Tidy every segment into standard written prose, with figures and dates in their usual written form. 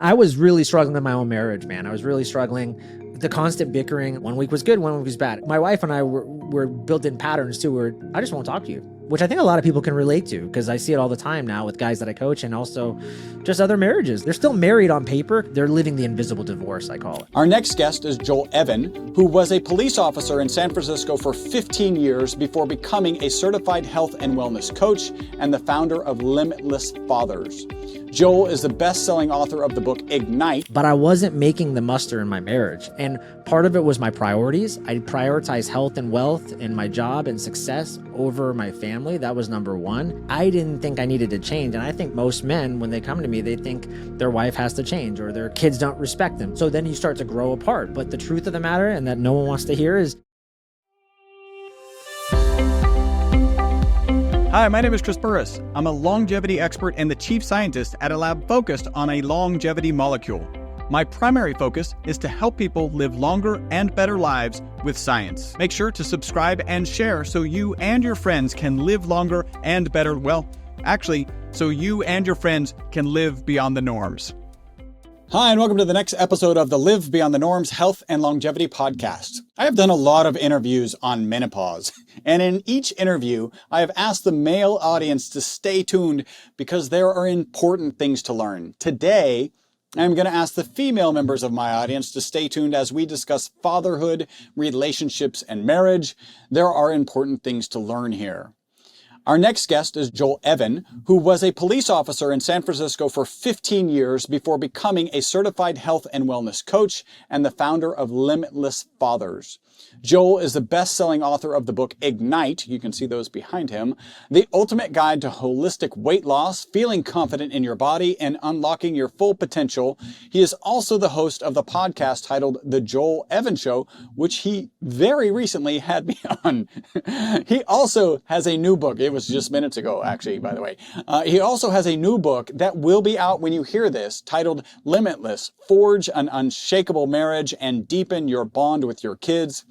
I was really struggling in my own marriage, man. I was really struggling. The constant bickering. One week was good, one week was bad. My wife and I were built in patterns too, where I just won't talk to you, which I think a lot of people can relate to because I see it all the time now with guys that I coach and also just other marriages. They're still married on paper. They're living the invisible divorce, I call it. Our next guest is Joel Evan, who was a police officer in San Francisco for 15 years before becoming a certified health and wellness coach and the founder of Limitless Fathers. Joel is the best-selling author of the book Ignite. But I wasn't making the muster in my marriage. And part of it was my priorities. I prioritized health and wealth and my job and success over my family. That was number one. I didn't think I needed to change. And I think most men, when they come to me, they think their wife has to change or their kids don't respect them. So then you start to grow apart. But the truth of the matter, and that no one wants to hear, is Hi, my name is Chris Burris. I'm a longevity expert and the chief scientist at a lab focused on a longevity molecule. My primary focus is to help people live longer and better lives with science. Make sure to subscribe and share so you and your friends can live longer and better. Well, actually, so you and your friends can live beyond the norms. Hi, and welcome to the next episode of the Live Beyond the Norms Health and Longevity Podcast. I have done a lot of interviews on menopause, and in each interview, I have asked the male audience to stay tuned because there are important things to learn. Today, I'm going to ask the female members of my audience to stay tuned as we discuss fatherhood, relationships, and marriage. There are important things to learn here. Our next guest is Joel Evan, who was a police officer in San Francisco for 15 years before becoming a certified health and wellness coach and the founder of Limitless Fathers. Joel is the best-selling author of the book Ignite, you can see those behind him, the ultimate guide to holistic weight loss, feeling confident in your body, and unlocking your full potential. He is also the host of the podcast titled The Joel Evan Show, which he very recently had me on. He also has a new book. It was just minutes ago, actually, by the way. He also has a new book that will be out when you hear this, titled Limitless, Forge an Unshakable Marriage and Deepen Your Bond with Your Kids.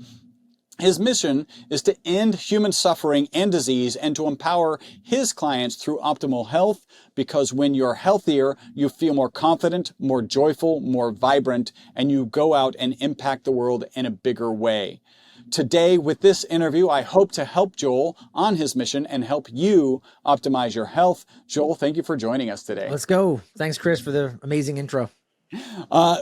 His mission is to end human suffering and disease and to empower his clients through optimal health, because when you're healthier, you feel more confident, more joyful, more vibrant, and you go out and impact the world in a bigger way. Today, with this interview, I hope to help Joel on his mission and help you optimize your health. Joel, thank you for joining us today. let's go. Thanks, Chris, for the amazing intro.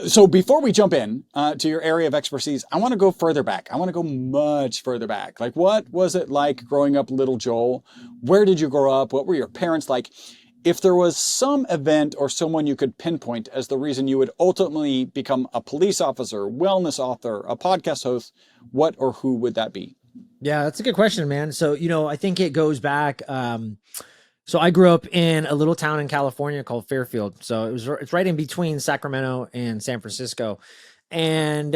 So before we jump in to your area of expertise, I want to go further back. I want to go much further back. Like, what was it like growing up little Joel? Where did you grow up? What were your parents like? If there was some event or someone you could pinpoint as the reason you would ultimately become a police officer, wellness author, a podcast host, what or who would that be? Yeah, that's a good question, man. So, I think it goes back. So I grew up in a little town in California called Fairfield. So it's right in between Sacramento and San Francisco. And,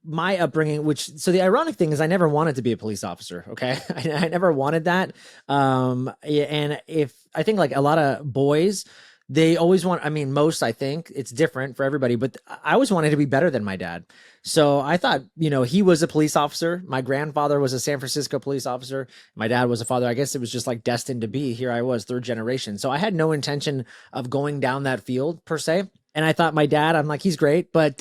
my upbringing, so the ironic thing is I never wanted to be a police officer. Okay. I never wanted that. And I think like a lot of boys, they always most, I think it's different for everybody, but I always wanted to be better than my dad. So I thought, he was a police officer. My grandfather was a San Francisco police officer. My dad was a father. I guess it was just like destined to be. Here I was, third generation. So I had no intention of going down that field per se. And I thought my dad, I'm like, he's great, but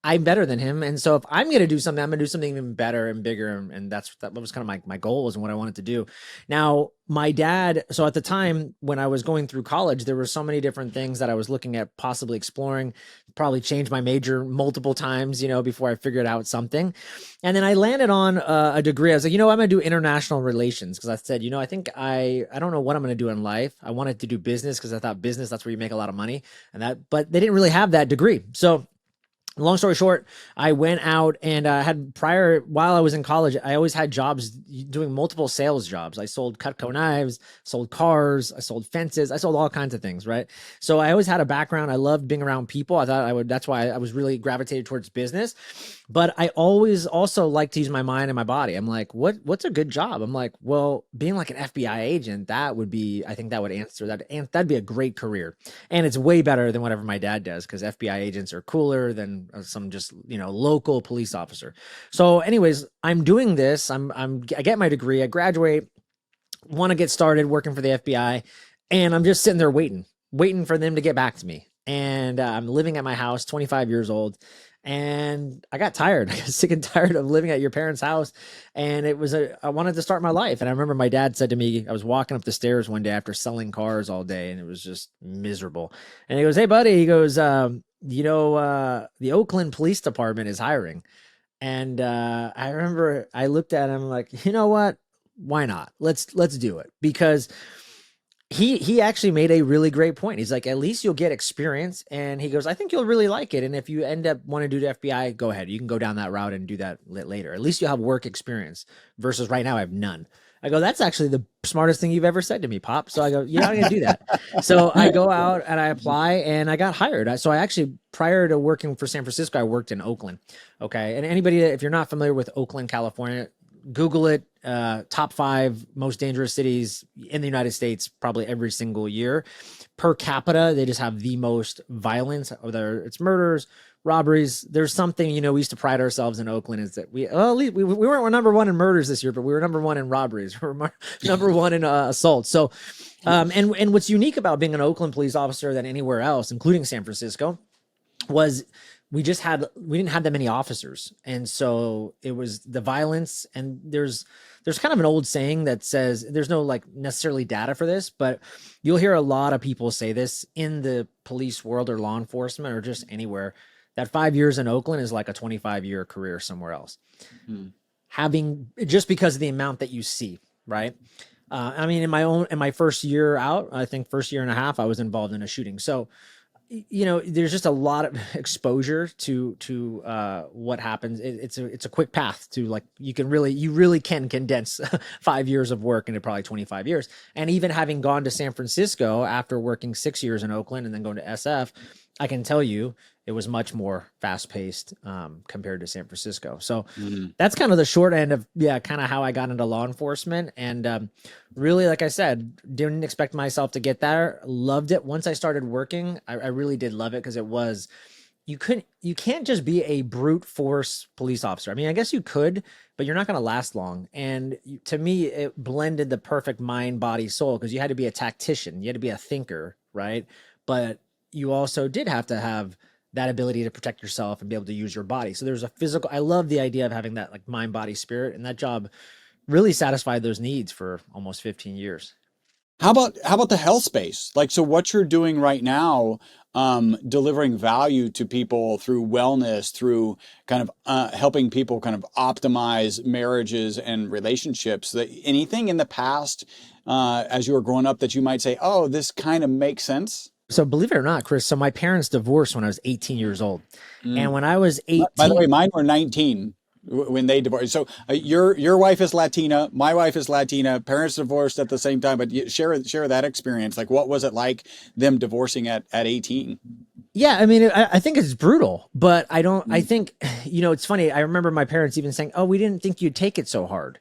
I'm better than him. And so if I'm going to do something, I'm going to do something even better and bigger. And that was kind of my goals and what I wanted to do. Now, my dad, so at the time when I was going through college, there were so many different things that I was looking at possibly exploring, probably changed my major multiple times, before I figured out something. And then I landed on a degree. I was like, I'm going to do international relations because I said, I think I don't know what I'm going to do in life. I wanted to do business because I thought business, that's where you make a lot of money but they didn't really have that degree. So long story short, I went out and while I was in college, I always had jobs doing multiple sales jobs. I sold Cutco knives, sold cars, I sold fences, I sold all kinds of things, right? So I always had a background. I loved being around people. I thought that's why I was really gravitated towards business. But I always also like to use my mind and my body. I'm like, what's a good job? I'm like, well, being like an FBI agent, I think that would answer that. And that'd be a great career. And it's way better than whatever my dad does because FBI agents are cooler than some just, local police officer. So anyways, I'm doing this. I get my degree. I graduate, want to get started working for the FBI. And I'm just sitting there waiting for them to get back to me. and I'm living at my house, 25 years old. And I got tired. I got sick and tired of living at your parents' house. And I wanted to start my life. And I remember my dad said to me, I was walking up the stairs one day after selling cars all day, and it was just miserable. And he goes, "Hey, buddy," he goes, the Oakland Police Department is hiring. And I remember I looked at him like, you know what? Why not? Let's do it. Because he actually made a really great point. He's like, at least you'll get experience. And he goes, I think you'll really like it. And if you end up wanting to do the FBI, go ahead. You can go down that route and do that later. At least you'll have work experience versus right now I have none. I go, that's actually the smartest thing you've ever said to me, Pop. So I go, you're not going to do that. So I go out and I apply and I got hired. So I actually, prior to working for San Francisco, I worked in Oakland. Okay. And anybody, if you're not familiar with Oakland, California, Google it. Top 5 most dangerous cities in the United States, probably every single year. Per capita, they just have the most violence. Whether it's murders, robberies. There's something, we used to pride ourselves in Oakland is that we weren't number 1 in murders this year, but we were number 1 in robberies. We were number 1 in assaults. So, and what's unique about being an Oakland police officer than anywhere else, including San Francisco, was we didn't have that many officers. And so it was the violence. And there's kind of an old saying that says, there's no like necessarily data for this, but you'll hear a lot of people say this in the police world or law enforcement or just anywhere, that 5 years in Oakland is like a 25-year career somewhere else. Just because of the amount that you see, right? I mean, in my first year out, I think first year and a half, I was involved in a shooting. So, there's just a lot of exposure to what happens. It's a quick path to like, you really can condense 5 years of work into probably 25 years. And even having gone to San Francisco after working 6 years in Oakland and then going to SF, I can tell you it was much more fast paced compared to San Francisco. So that's kind of the short end of, kind of how I got into law enforcement. And really, like I said, didn't expect myself to get there. Loved it. Once I started working, I really did love it because it was, you can't just be a brute force police officer. I mean, I guess you could, but you're not going to last long. And to me, it blended the perfect mind, body, soul, because you had to be a tactician. You had to be a thinker, right? But you also did have to have that ability to protect yourself and be able to use your body. So there's a physical, I love the idea of having that like mind, body, spirit. And that job really satisfied those needs for almost 15 years. How about the health space? Like, so what you're doing right now, delivering value to people through wellness, through kind of helping people kind of optimize marriages and relationships. Anything in the past, as you were growing up, that you might say, oh, this kind of makes sense? So believe it or not, Chris, so my parents divorced when I was 18 years old. And when I was 18... By the way, mine were 19 when they divorced. So your wife is Latina, my wife is Latina, parents divorced at the same time, but share that experience. Like, what was it like them divorcing at 18? Yeah, I mean, I think it's brutal, but I think, it's funny. I remember my parents even saying, oh, we didn't think you'd take it so hard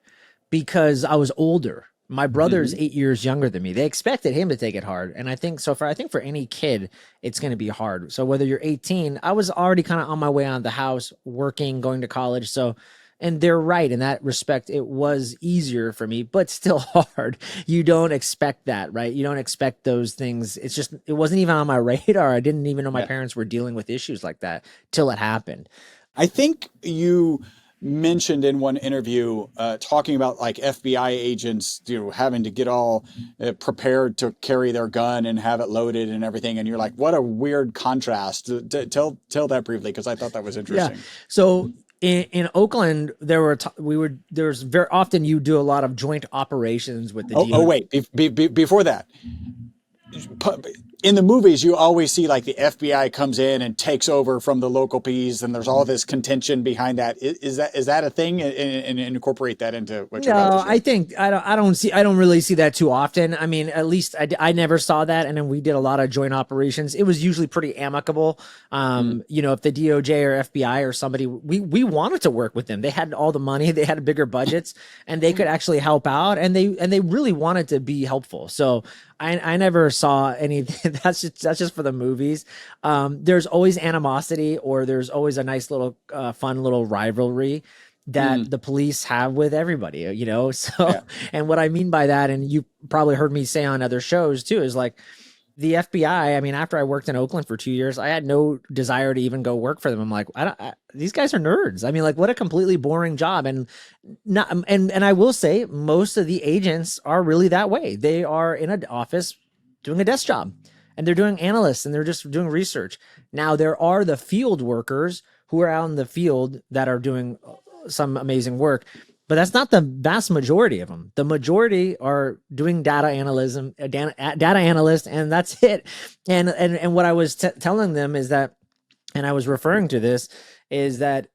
because I was older. My brother's 8 years younger than me. They expected him to take it hard. And I think for any kid, it's going to be hard. So whether you're 18, I was already kind of on my way out of the house, working, going to college. So, and they're right in that respect. It was easier for me, but still hard. You don't expect that, right? You don't expect those things. It wasn't even on my radar. I didn't even know my parents were dealing with issues like that till it happened. I think you mentioned in one interview talking about like FBI agents having to get all prepared to carry their gun and have it loaded and everything, and you're like, what a weird contrast. Tell that briefly, because I thought that was interesting. So in Oakland, there's very often you do a lot of joint operations with the wait, before that, in the movies, you always see like the FBI comes in and takes over from the local police, and there's all this contention behind that. Is that a thing? And incorporate that into what you're about to say? I think I don't really see that too often. I mean, at least I never saw that. And then we did a lot of joint operations. It was usually pretty amicable. If the DOJ or FBI or somebody, we wanted to work with them. They had all the money, they had bigger budgets, and they could actually help out. And they really wanted to be helpful. So I never saw anything. That's just for the movies. There's always animosity, or there's always a nice little fun little rivalry that the police have with everybody, So, and what I mean by that, and you probably heard me say on other shows too, is like, the FBI, I mean, after I worked in Oakland for 2 years, I had no desire to even go work for them. I'm like, these guys are nerds. I mean, like, what a completely boring job. And not, and I will say, most of the agents are really that way. They are in an office doing a desk job, and they're doing analysts, and they're just doing research. Now, there are the field workers who are out in the field that are doing some amazing work. But that's not the vast majority of them. The majority are doing data analysis, data analyst, and that's it. And what I was telling them is that, and I was referring to this, is that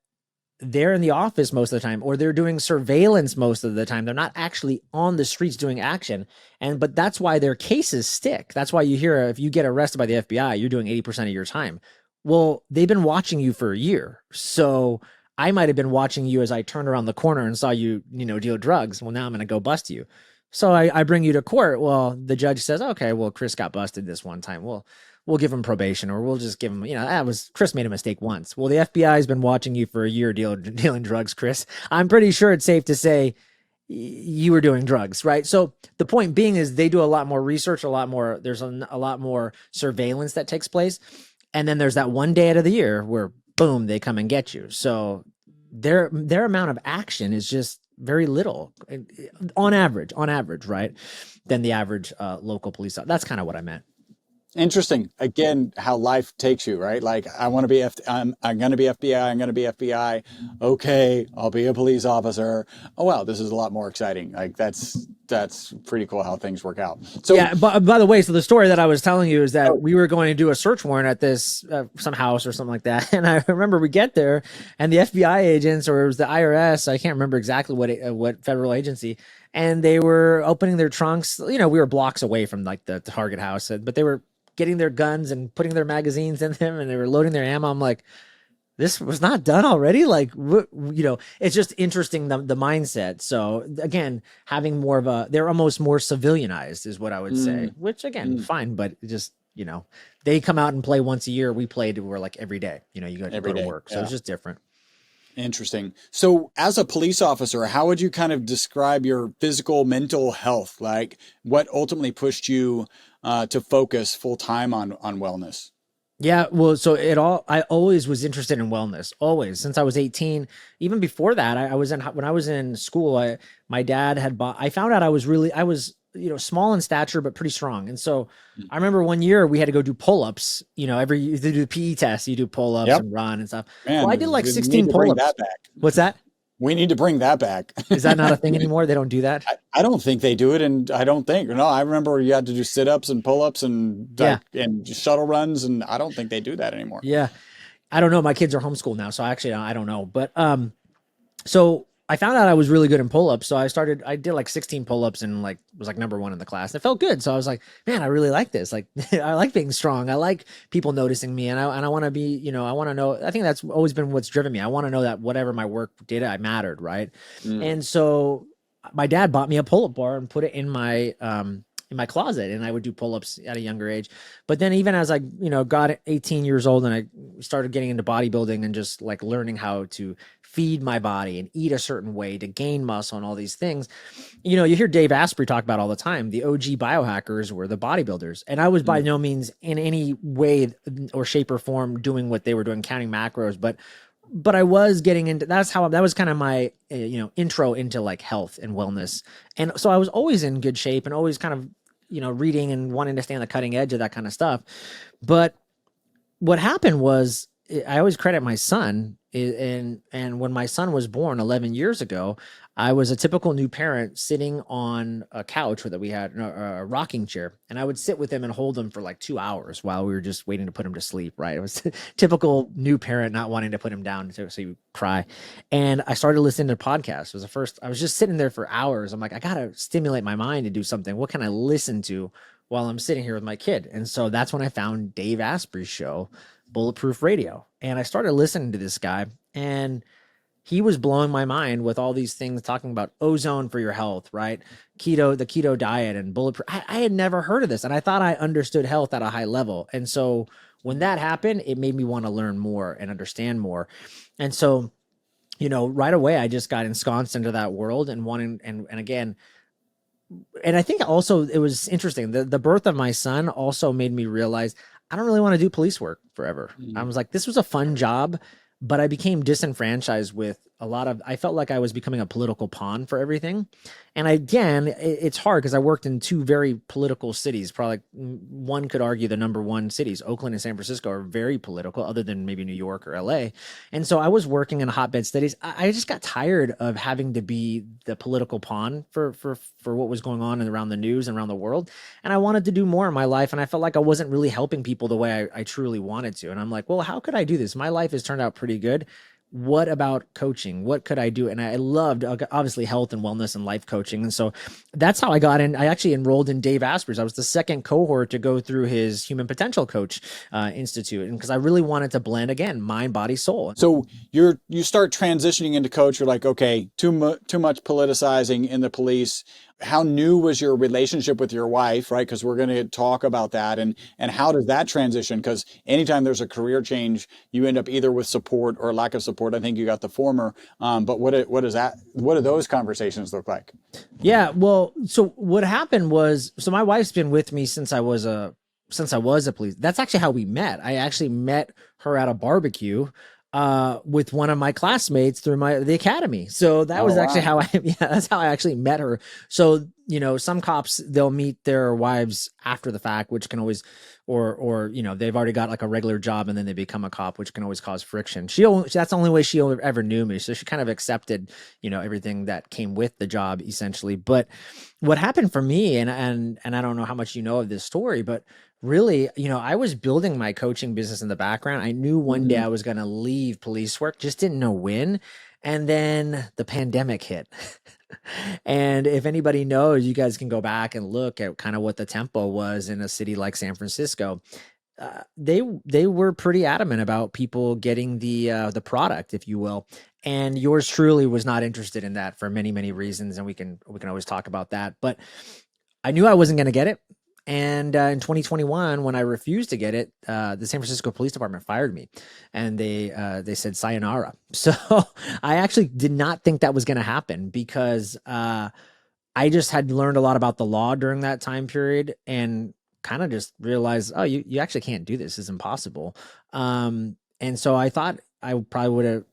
they're in the office most of the time, or they're doing surveillance most of the time. They're not actually on the streets doing action. But that's why their cases stick. That's why you hear, if you get arrested by the FBI, you're doing 80% of your time. Well, they've been watching you for a year. So I might have been watching you as I turned around the corner and saw you, deal drugs. Well, now I'm going to go bust you. So I bring you to court. Well, the judge says, okay, well, Chris got busted this one time. We'll give him probation, or we'll just give him, Chris made a mistake once. Well, the FBI has been watching you for a year dealing drugs, Chris. I'm pretty sure it's safe to say you were doing drugs, right? So the point being is they do a lot more research, there's a lot more surveillance that takes place. And then there's that one day out of the year where boom, they come and get you. So their amount of action is just very little on average, right? Than the average local police. That's kind of what I meant. Interesting. Again, how life takes you, right? Like, I want to be, I'm going to be FBI. I'm going to be FBI. Okay. I'll be a police officer. Oh, wow. This is a lot more exciting. Like, that's pretty cool how things work out. So yeah, by the way, so the story that I was telling you is that we were going to do a search warrant at this, some house or something like that. And I remember we get there and the FBI agents, or it was the IRS, I can't remember exactly what federal agency, and they were opening their trunks. We were blocks away from like the target house, but they were getting their guns and putting their magazines in them, and they were loading their ammo. I'm like, this was not done already. Like, it's just interesting, the mindset. So again, having more of they're almost more civilianized is what I would say, which again, fine, but just, they come out and play once a year. We're like every day, you go to work. So it's just different. Interesting. So as a police officer, how would you kind of describe your physical, mental health? Like, what ultimately pushed you to focus full time on wellness? Yeah, well, so I always was interested in wellness, always, since I was 18. Even before that, when I was in school, my dad I found out I was small in stature, but pretty strong. And so I remember one year we had to go do pull-ups, you do the PE test, you do pull-ups and run and stuff. Man, well, I did like 16 pull-ups. What's that? We need to bring that back. Is that not a thing anymore? They don't do that? I don't think they do it. And I remember you had to do sit-ups and pull-ups and shuttle runs. And I don't think they do that anymore. Yeah. I don't know. My kids are homeschooled now. So actually, I don't know. But so I found out I was really good in pull-ups. So I did like 16 pull-ups and was like number one in the class. It felt good. So I was like, man, I really like this. Like, I like being strong. I like people noticing me, and I want to be, I want to know, I think that's always been what's driven me. I want to know that whatever my work did, I mattered. Right. And so my dad bought me a pull-up bar and put it in my closet, and I would do pull-ups at a younger age. But then even as I, got 18 years old and I started getting into bodybuilding and just like learning how to feed my body and eat a certain way to gain muscle and all these things, you hear Dave Asprey talk about all the time. The OG biohackers were the bodybuilders. And I was by no means in any way or shape or form doing what they were doing, counting macros, but I was getting into, that was kind of my, intro into like health and wellness. And so I was always in good shape and always kind of, reading and wanting to stay on the cutting edge of that kind of stuff. But what happened was, I always credit my son, and when my son was born 11 years ago, I was a typical new parent sitting on a couch that we had, a rocking chair, and I would sit with him and hold him for like 2 hours while we were just waiting to put him to sleep. Right? It was typical new parent not wanting to put him down so he would cry. And I started listening to podcasts. It was the first. I was just sitting there for hours. I'm like, I gotta stimulate my mind to do something. What can I listen to while I'm sitting here with my kid? And so that's when I found Dave Asprey's show, Bulletproof Radio. And I started listening to this guy, and he was blowing my mind with all these things, talking about ozone for your health, right? The keto diet and bulletproof. I had never heard of this, and I thought I understood health at a high level. And so when that happened, it made me want to learn more and understand more. And so, right away, I just got ensconced into that world and wanting, and again, and I think also it was interesting. The birth of my son also made me realize I don't really want to do police work forever. I Mm. was like, this was a fun job, but I became disenfranchised with a lot of, I felt like I was becoming a political pawn for everything. And again, it's hard because I worked in two very political cities. Probably one could argue the number one cities, Oakland and San Francisco, are very political, other than maybe New York or LA. And so I was working in hotbed cities. I just got tired of having to be the political pawn for what was going on around the news and around the world. And I wanted to do more in my life. And I felt like I wasn't really helping people the way I truly wanted to. And I'm like, well, how could I do this? My life has turned out pretty good. What about coaching? What could I do? And I loved obviously health and wellness and life coaching. And so that's how I got in. I actually enrolled in Dave Asprey's. I was the second cohort to go through his Human Potential Coach Institute. And because I really wanted to blend again, mind, body, soul. So you start transitioning into coach. You're like, okay, too much politicizing in the police. How new was your relationship with your wife, right? Because we're going to talk about that, and how does that transition? Because anytime there's a career change, you end up either with support or lack of support. I think you got the former. But what do those conversations look like? Yeah, well, so what happened was, so my wife's been with me since I was a police. That's actually how we met. I actually met her at a barbecue with one of my classmates through the academy. So that was actually how that's how I actually met her. So, some cops, they'll meet their wives after the fact, which can always, or they've already got like a regular job and then they become a cop, which can always cause friction. That's the only way she ever knew me. So she kind of accepted, everything that came with the job essentially. But what happened for me, and I don't know how much you know of this story, but really, I was building my coaching business in the background. I knew one day I was going to leave police work, just didn't know when. And then the pandemic hit. And if anybody knows, you guys can go back and look at kind of what the tempo was in a city like San Francisco. They were pretty adamant about people getting the product, if you will. And yours truly was not interested in that for many, many reasons. And we can always talk about that. But I knew I wasn't going to get it. And in 2021, when I refused to get it, the San Francisco Police Department fired me, and they said sayonara. So I actually did not think that was going to happen because I just had learned a lot about the law during that time period, and kind of just realized, oh, you actually can't do this. It's impossible. And so I thought I probably would have.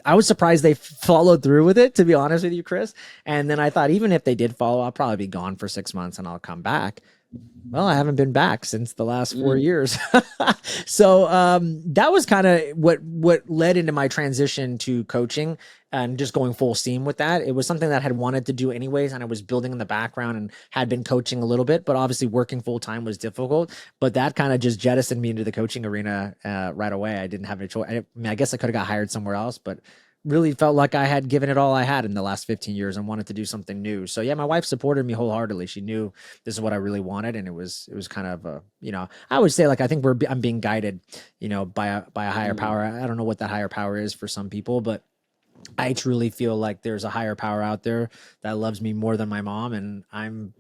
I was surprised they followed through with it, to be honest with you, Chris. And then I thought, even if they did follow, I'll probably be gone for 6 months and I'll come back. Well, I haven't been back since the last 4 years. So that was kind of what led into my transition to coaching and just going full steam with that. It was something that I had wanted to do anyways, and I was building in the background and had been coaching a little bit, but obviously working full time was difficult. But that kind of just jettisoned me into the coaching arena right away. I didn't have any choice. I guess I could have got hired somewhere else, but really felt like I had given it all I had in the last 15 years and wanted to do something new. So yeah, my wife supported me wholeheartedly. She knew this is what I really wanted. And it was kind of I would say, like, I think I'm being guided, by a higher power. I don't know what that higher power is for some people, but I truly feel like there's a higher power out there that loves me more than my mom. And I'm,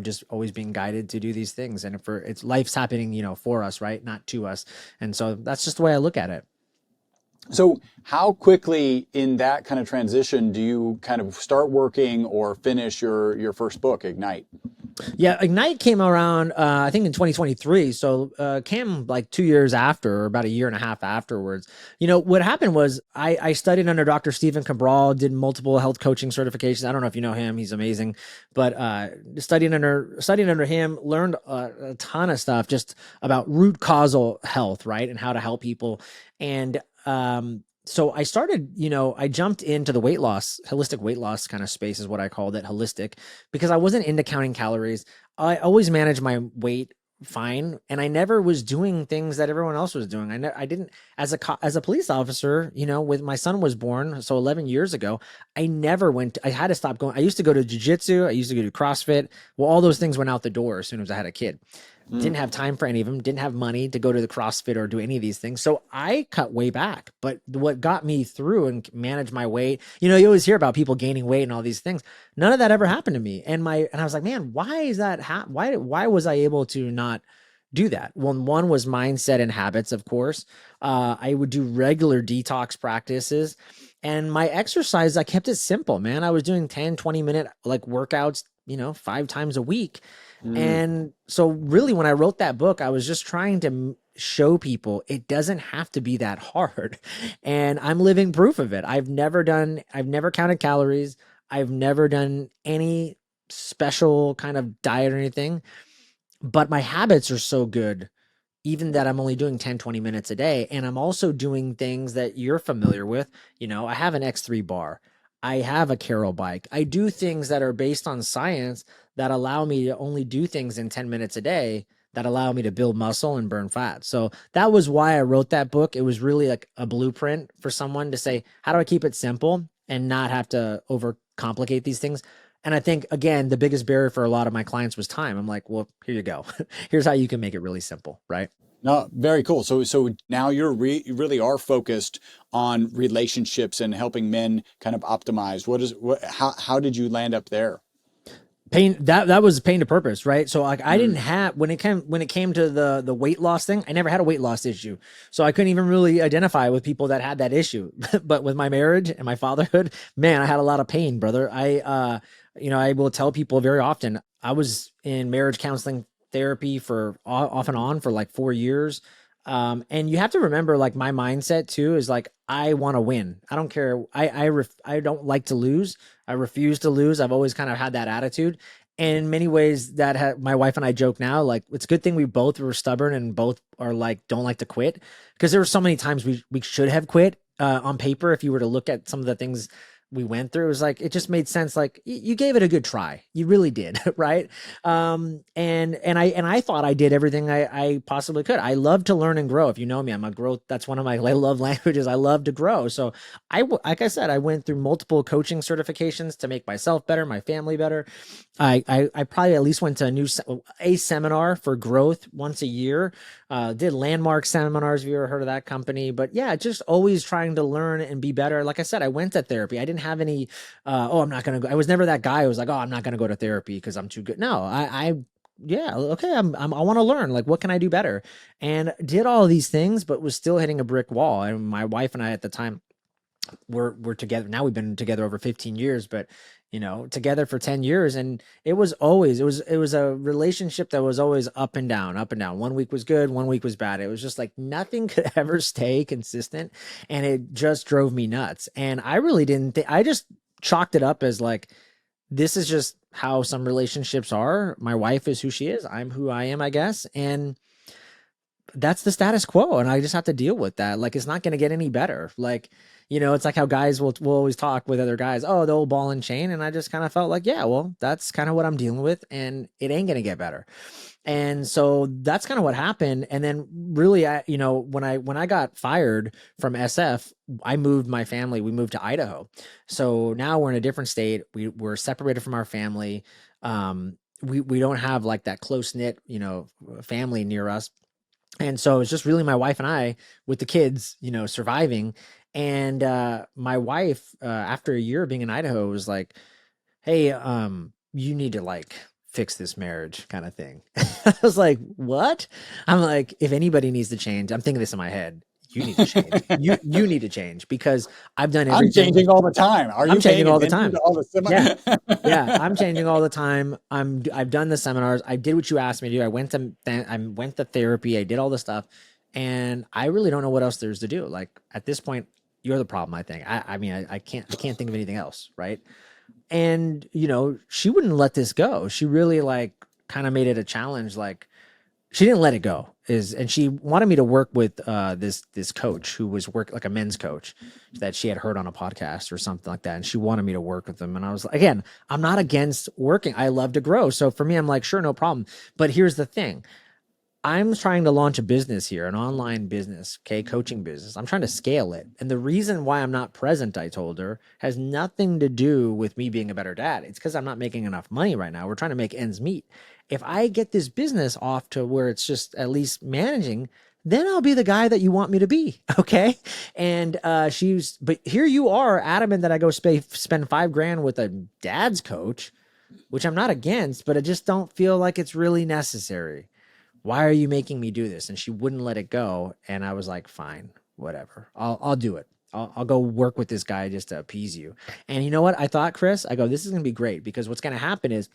just always being guided to do these things. And it's life's happening, for us, right? Not to us. And so that's just the way I look at it. So how quickly in that kind of transition do you kind of start working or finish your first book, Ignite? Yeah, Ignite came around, I think in 2023. So came like 2 years after, or about a year and a half afterwards. What happened was I studied under Dr. Stephen Cabral, did multiple health coaching certifications. I don't know if you know him. He's amazing. But studying under him, learned a ton of stuff just about root causal health, right? And how to help people. And so I started, I jumped into the holistic weight loss kind of space is what I called it, holistic, because I wasn't into counting calories. I always managed my weight fine, and I never was doing things that everyone else was doing. I didn't, as a police officer, with my son was born, so 11 years ago, I had to stop going. I used to go to jiu-jitsu. I used to go to CrossFit. Well, all those things went out the door as soon as I had a kid. Didn't have time for any of them, didn't have money to go to the CrossFit or do any of these things. So I cut way back. But what got me through and managed my weight, you always hear about people gaining weight and all these things. None of that ever happened to me. And I was like, man, why is that? Why was I able to not do that? Well, one was mindset and habits, of course. I would do regular detox practices. And my exercise, I kept it simple, man. I was doing 10, 20 minute like workouts 5 times a week. Mm. And so really when I wrote that book, I was just trying to show people it doesn't have to be that hard. And I'm living proof of it. I've never counted calories. I've never done any special kind of diet or anything, but my habits are so good, even that I'm only doing 10, 20 minutes a day. And I'm also doing things that you're familiar with. I have an X3 bar. I have a Carol bike. I do things that are based on science that allow me to only do things in 10 minutes a day that allow me to build muscle and burn fat. So that was why I wrote that book. It was really like a blueprint for someone to say, how do I keep it simple and not have to overcomplicate these things? And I think, again, the biggest barrier for a lot of my clients was time. I'm like, well, here you go. Here's how you can make it really simple, right? No, very cool. So now you really are focused on relationships and helping men kind of optimize. How did you land up there? Pain, that was pain to purpose, right? So like I didn't have, when it came to the weight loss thing, I never had a weight loss issue. So I couldn't even really identify with people that had that issue. But with my marriage and my fatherhood, man, I had a lot of pain, brother. I will tell people very often, I was in marriage counseling therapy for off and on for like 4 years. And you have to remember, like, my mindset too is like, I want to win. I don't care. I don't like to lose. I refuse to lose. I've always kind of had that attitude. And in many ways my wife and I joke now, like, it's a good thing we both were stubborn and both are like, don't like to quit. Because there were so many times we should have quit on paper. If you were to look at some of the things we went through, it was like, it just made sense. Like, you gave it a good try. You really did. Right. And I thought I did everything I possibly could. I love to learn and grow. If you know me, I'm a growth. That's one of my love languages. I love to grow. So like I said, I went through multiple coaching certifications to make myself better, my family better. I probably at least went to a seminar for growth once a year. Did Landmark seminars. Have you ever heard of that company? But yeah, just always trying to learn and be better. Like I said, I went to therapy. I didn't have any, I'm not going to go. I was never that guy who was like, oh, I'm not going to go to therapy because I'm too good. No, yeah, okay. I want to learn, like, what can I do better? And did all of these things, but was still hitting a brick wall. And my wife and I at the time we're together. Now we've been together over 15 years, but together for 10 years. And it was a relationship that was always up and down, up and down. 1 week was good. 1 week was bad. It was just like nothing could ever stay consistent. And it just drove me nuts. And I really didn't think, I just chalked it up as like, this is just how some relationships are. My wife is who she is. I'm who I am, I guess. And that's the status quo. And I just have to deal with that. Like, it's not going to get any better. Like, it's like how guys will always talk with other guys, oh, the old ball and chain. And I just kind of felt like, yeah, well, that's kind of what I'm dealing with, and it ain't going to get better. And so that's kind of what happened. And then really, when I got fired from SF, I moved my family. We moved to Idaho. So now we're in a different state. We're separated from our family. We don't have like that close knit, family near us. And so it's just really my wife and I with the kids, surviving. And my wife, after a year of being in Idaho, was like, hey, you need to like fix this marriage kind of thing. I was like, what? I'm like, if anybody needs to change, I'm thinking this in my head. You need to change. You need to change, because I've done everything. I'm changing all the time. I'm changing all the time. Yeah. Yeah, I'm changing all the time. I've done the seminars. I did what you asked me to do. I went to therapy. I did all the stuff, and I really don't know what else there's to do. Like, at this point, you're the problem, I think. I mean, I can't think of anything else, right? And she wouldn't let this go. She really like kind of made it a challenge. Like, she didn't let it go, and she wanted me to work with this coach who was like a men's coach that she had heard on a podcast or something like that. And she wanted me to work with him. And I was like, again, I'm not against working. I love to grow. So for me, I'm like, sure, no problem. But here's the thing. I'm trying to launch a business here, an online business, okay, coaching business. I'm trying to scale it. And the reason why I'm not present, I told her, has nothing to do with me being a better dad. It's because I'm not making enough money right now. We're trying to make ends meet. If I get this business off to where it's just at least managing, then I'll be the guy that you want me to be. Okay. And but here you are adamant that I go spend $5,000 with a dad's coach, which I'm not against, but I just don't feel like it's really necessary. Why are you making me do this? And she wouldn't let it go. And I was like, fine, whatever. I'll do it. I'll go work with this guy just to appease you. And you know what? I thought, Chris, I go, this is going to be great, because what's going to happen is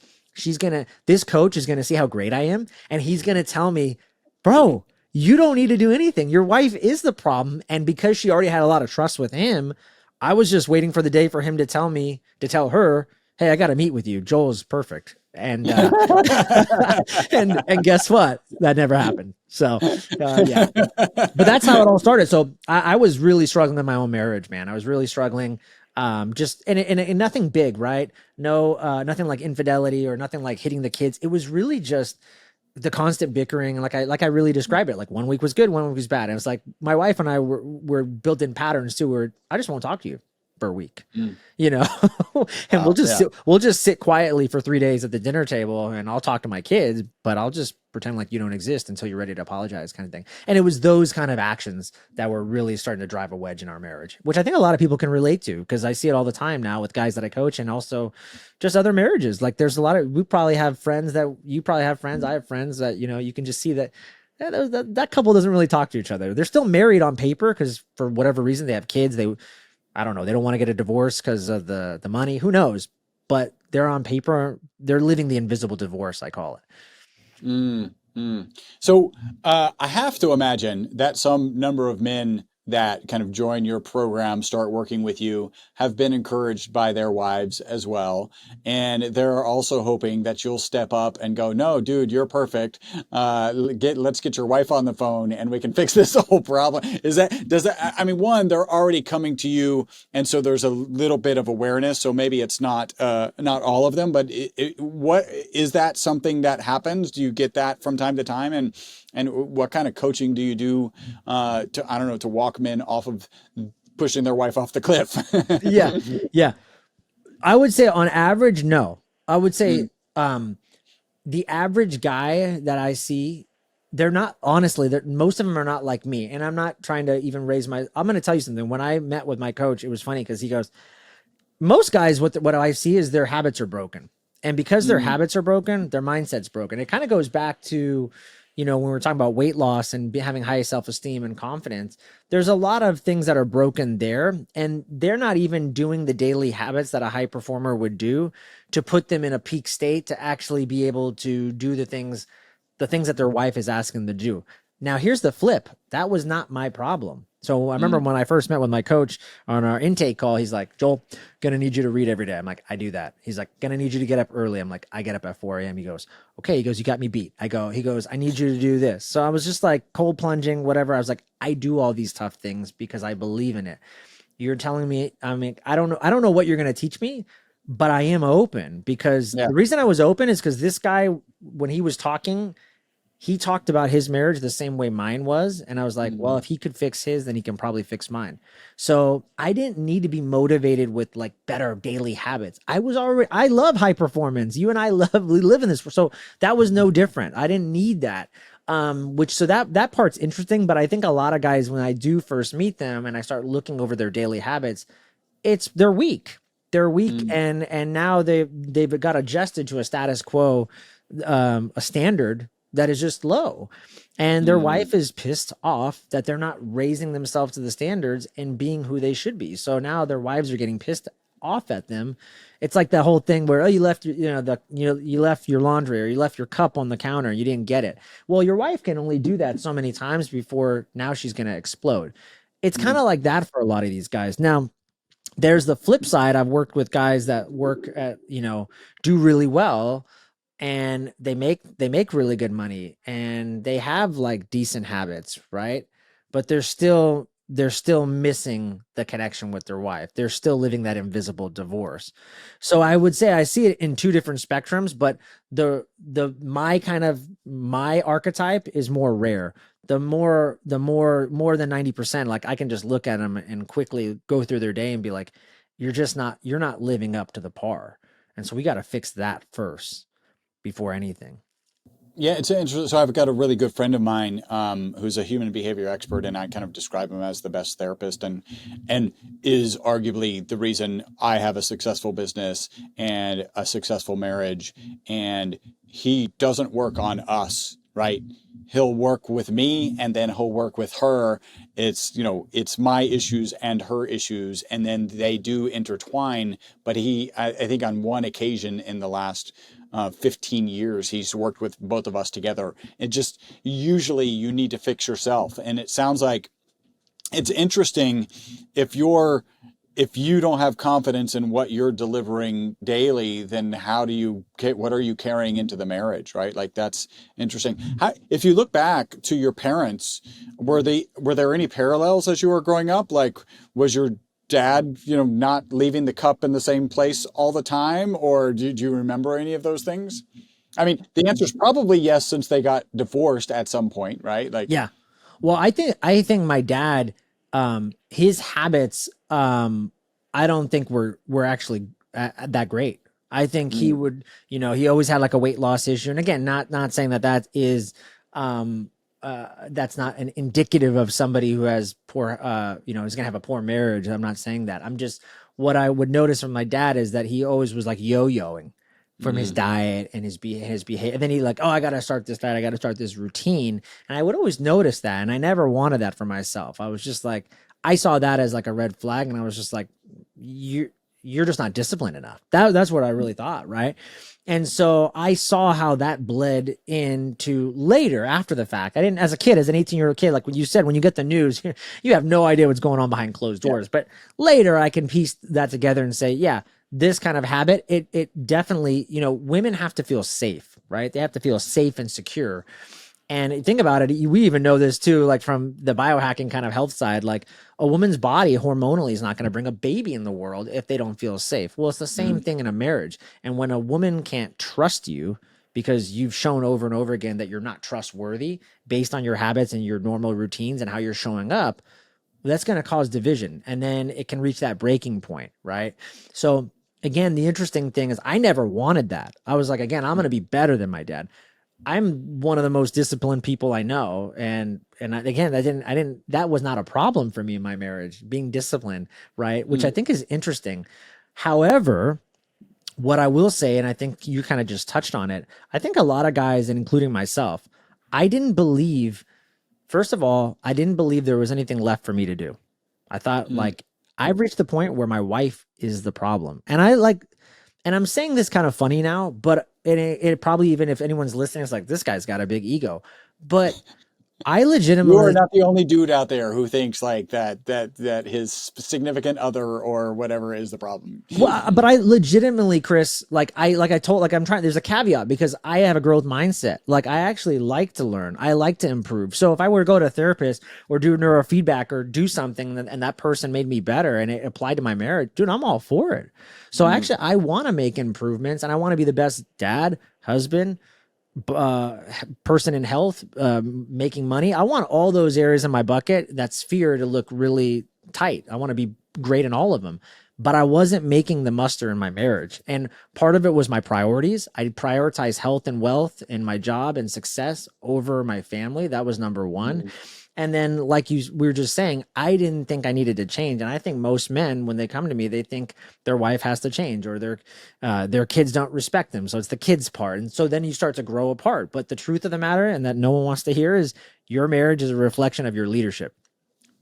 this coach is gonna see how great I am, and he's gonna tell me, bro, you don't need to do anything. Your wife is the problem. And because she already had a lot of trust with him, I was just waiting for the day for him to tell her, hey, I got to meet with you. Joel's perfect. And and guess what? That never happened. So yeah, but that's how it all started. So I was really struggling in my own marriage, man. I was really struggling. Just and nothing big, right? No, nothing like infidelity or nothing like hitting the kids. It was really just the constant bickering. And like I really described it. Like one week was good, one week was bad. And it was like my wife and I were built in patterns too, where I just won't talk to you for a week, you know, and we'll just sit quietly for 3 days at the dinner table, and I'll talk to my kids, but I'll just pretend like you don't exist until you're ready to apologize, kind of thing. And it was those kind of actions that were really starting to drive a wedge in our marriage, which I think a lot of people can relate to, because I see it all the time now with guys that I coach, and also just other marriages. Like there's a lot of, we probably have friends that you probably have friends, I have friends that, you know, you can just see that that couple doesn't really talk to each other. They're still married on paper because for whatever reason they have kids. I don't know. They don't want to get a divorce because of the money. Who knows? But they're on paper. They're living the invisible divorce, I call it. So I have to imagine that some number of men that kind of join your program, start working with you, have been encouraged by their wives as well. And they're also hoping that you'll step up and go, no, dude, you're perfect. Let's get your wife on the phone and we can fix this whole problem. I mean, one, they're already coming to you. And so there's a little bit of awareness. So maybe it's not all of them, but what is that something that happens? Do you get that from time to time? And what kind of coaching do you do to walk men off of pushing their wife off the cliff? Yeah. I would say on average, no. I would say the average guy that I see, they're not, honestly, most of them are not like me. And I'm not trying to even I'm going to tell you something. When I met with my coach, it was funny because he goes, most guys, what I see is their habits are broken. And because their habits are broken, their mindset's broken. It kind of goes back to, you know, when we're talking about weight loss and having high self-esteem and confidence, there's a lot of things that are broken there, and they're not even doing the daily habits that a high performer would do to put them in a peak state to actually be able to do the things that their wife is asking them to do. Now, here's the flip. That was not my problem. So I remember when I first met with my coach on our intake call, he's like, Joel, gonna need you to read every day. I'm like, I do that. He's like, gonna need you to get up early. I'm like, I get up at 4 a.m. He goes, okay. He goes, you got me beat. He goes, I need you to do this. So I was just like cold plunging, whatever. I was like, I do all these tough things because I believe in it. You're telling me, I mean, I don't know what you're going to teach me, but I am open, because the reason I was open is because this guy, when he was talking, he talked about his marriage the same way mine was. And I was like, well, if he could fix his, then he can probably fix mine. So I didn't need to be motivated with like better daily habits. I love high performance. You and I we live in this. So that was no different. I didn't need that. So that part's interesting. But I think a lot of guys, when I do first meet them and I start looking over their daily habits, they're weak. They're weak. And now they've got adjusted to a status quo, a standard that is just low, and their wife is pissed off that they're not raising themselves to the standards and being who they should be. So now their wives are getting pissed off at them. It's like that whole thing where, you left, you left your laundry or you left your cup on the counter and you didn't get it. Well, your wife can only do that so many times before now she's going to explode. It's kind of like that for a lot of these guys. Now, there's the flip side. I've worked with guys that work at, do really well, and they make really good money and they have like decent habits, right? But they're still missing the connection with their wife. They're still living that invisible divorce. So I would say I see it in two different spectrums, but my archetype is more rare. The more than 90%, like I can just look at them and quickly go through their day and be like, you're not living up to the par. And so we got to fix that first before anything. Yeah, it's interesting. So I've got a really good friend of mine who's a human behavior expert, and I kind of describe him as the best therapist, and is arguably the reason I have a successful business and a successful marriage. And he doesn't work on us, right? He'll work with me, and then he'll work with her. It's my issues and her issues, and then they do intertwine. But I think on one occasion in the last 15 years he's worked with both of us together. It just, usually you need to fix yourself. And it sounds like it's interesting if you don't have confidence in what you're delivering daily, then what are you carrying into the marriage, right? Like, that's interesting. If you look back to your parents, were there any parallels as you were growing up? Like, was your dad, not leaving the cup in the same place all the time? Or do you remember any of those things? I mean, the answer is probably yes, since they got divorced at some point, right? Like, Yeah. Well, I think my dad, his habits, I don't think were actually that great. I think he would, he always had like a weight loss issue. And again, not saying that is, that's not an indicative of somebody who has poor, is gonna have a poor marriage. I'm not saying that. I'm just, what I would notice from my dad is that he always was like yo-yoing from his diet and his behavior. And then he like, oh, I got to start this diet. I got to start this routine. And I would always notice that. And I never wanted that for myself. I was just like, I saw that as like a red flag. And I was just like, you're just not disciplined enough. That's what I really thought. Right. And so I saw how that bled into later after the fact. I didn't, as a kid, as an 18-year-old kid, like when you said, when you get the news, you have no idea what's going on behind closed doors. But later I can piece that together and say, yeah, this kind of habit, it definitely, women have to feel safe, right? They have to feel safe and secure. And think about it, we even know this too, like from the biohacking kind of health side, like a woman's body hormonally is not going to bring a baby in the world if they don't feel safe. Well, it's the same thing in a marriage. And when a woman can't trust you because you've shown over and over again that you're not trustworthy based on your habits and your normal routines and how you're showing up, that's going to cause division. And then it can reach that breaking point, right? So again, the interesting thing is I never wanted that. I was like, again, I'm going to be better than my dad. I'm one of the most disciplined people I know. And again, that was not a problem for me in my marriage, being disciplined, right? Which I think is interesting. However, what I will say, and I think you kind of just touched on it, I think a lot of guys, and including myself, first of all, I didn't believe there was anything left for me to do. I thought like I've reached the point where my wife is the problem. And I'm saying this kind of funny now, but it probably, even if anyone's listening, it's like, this guy's got a big ego. But I legitimately, you are not the only dude out there who thinks like that his significant other or whatever is the problem. Well, but I legitimately, Chris, I'm trying, there's a caveat because I have a growth mindset. Like I actually like to learn. I like to improve. So if I were to go to a therapist or do neurofeedback or do something and that person made me better and it applied to my marriage, dude, I'm all for it. So actually I want to make improvements and I want to be the best dad, husband, person in health, making money. I want all those areas in my bucket, that sphere, to look really tight. I want to be great in all of them, but I wasn't making the muster in my marriage. And part of it was my priorities. I prioritize health and wealth and my job and success over my family. That was number one. And then, like we were just saying, I didn't think I needed to change. And I think most men, when they come to me, they think their wife has to change or their kids don't respect them. So it's the kids part. And so then you start to grow apart. But the truth of the matter, and that no one wants to hear, is your marriage is a reflection of your leadership,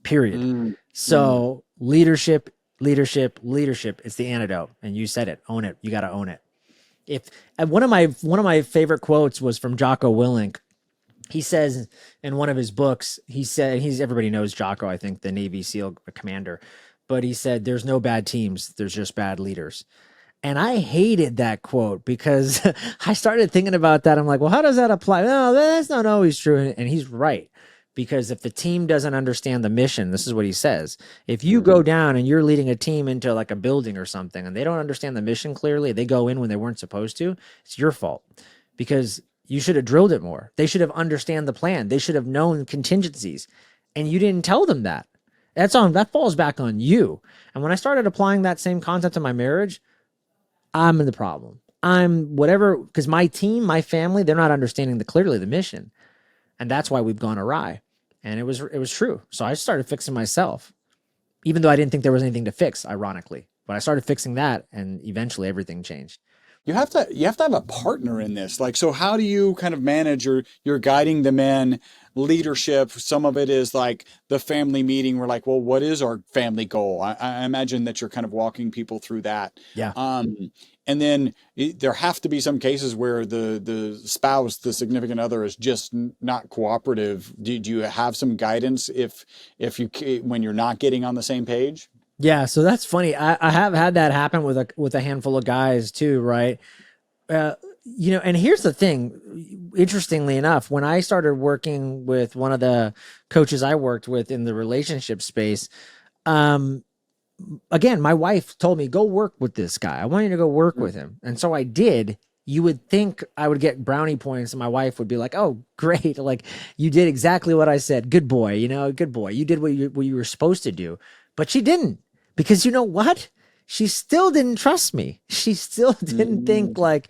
period. So leadership, it's the antidote. And you said it, own it. You got to own it. One of my favorite quotes was from Jocko Willink. He says in one of his books, everybody knows Jocko, I think, the Navy SEAL commander, but he said, there's no bad teams, there's just bad leaders. And I hated that quote because I started thinking about that. I'm like, well, how does that apply? No, that's not always true. And he's right. Because if the team doesn't understand the mission, this is what he says. If you go down and you're leading a team into like a building or something and they don't understand the mission clearly, they go in when they weren't supposed to, it's your fault. Because you should have drilled it more. They should have understand the plan. They should have known contingencies. And you didn't tell them that. That falls back on you. And when I started applying that same concept to my marriage, I'm in the problem. I'm whatever, because my team, my family, they're not understanding clearly the mission. And that's why we've gone awry. And it was true. So I started fixing myself, even though I didn't think there was anything to fix, ironically. But I started fixing that and eventually everything changed. You have to have a partner in this. Like, so how do you kind of manage you're guiding the men, leadership? Some of it is like the family meeting. We're like, well, what is our family goal? I imagine that you're kind of walking people through that. Yeah. And then there have to be some cases where the spouse, the significant other, is just not cooperative. Do you have some guidance if when you're not getting on the same page? Yeah, so that's funny. I have had that happen with a handful of guys too, right? And here's the thing. Interestingly enough, when I started working with one of the coaches I worked with in the relationship space, again, my wife told me, go work with this guy. I want you to go work with him. And so I did. You would think I would get brownie points and my wife would be like, oh, great. Like, you did exactly what I said. Good boy, good boy. You did what you were supposed to do. But she didn't, because you know what? She still didn't trust me. She still didn't think like,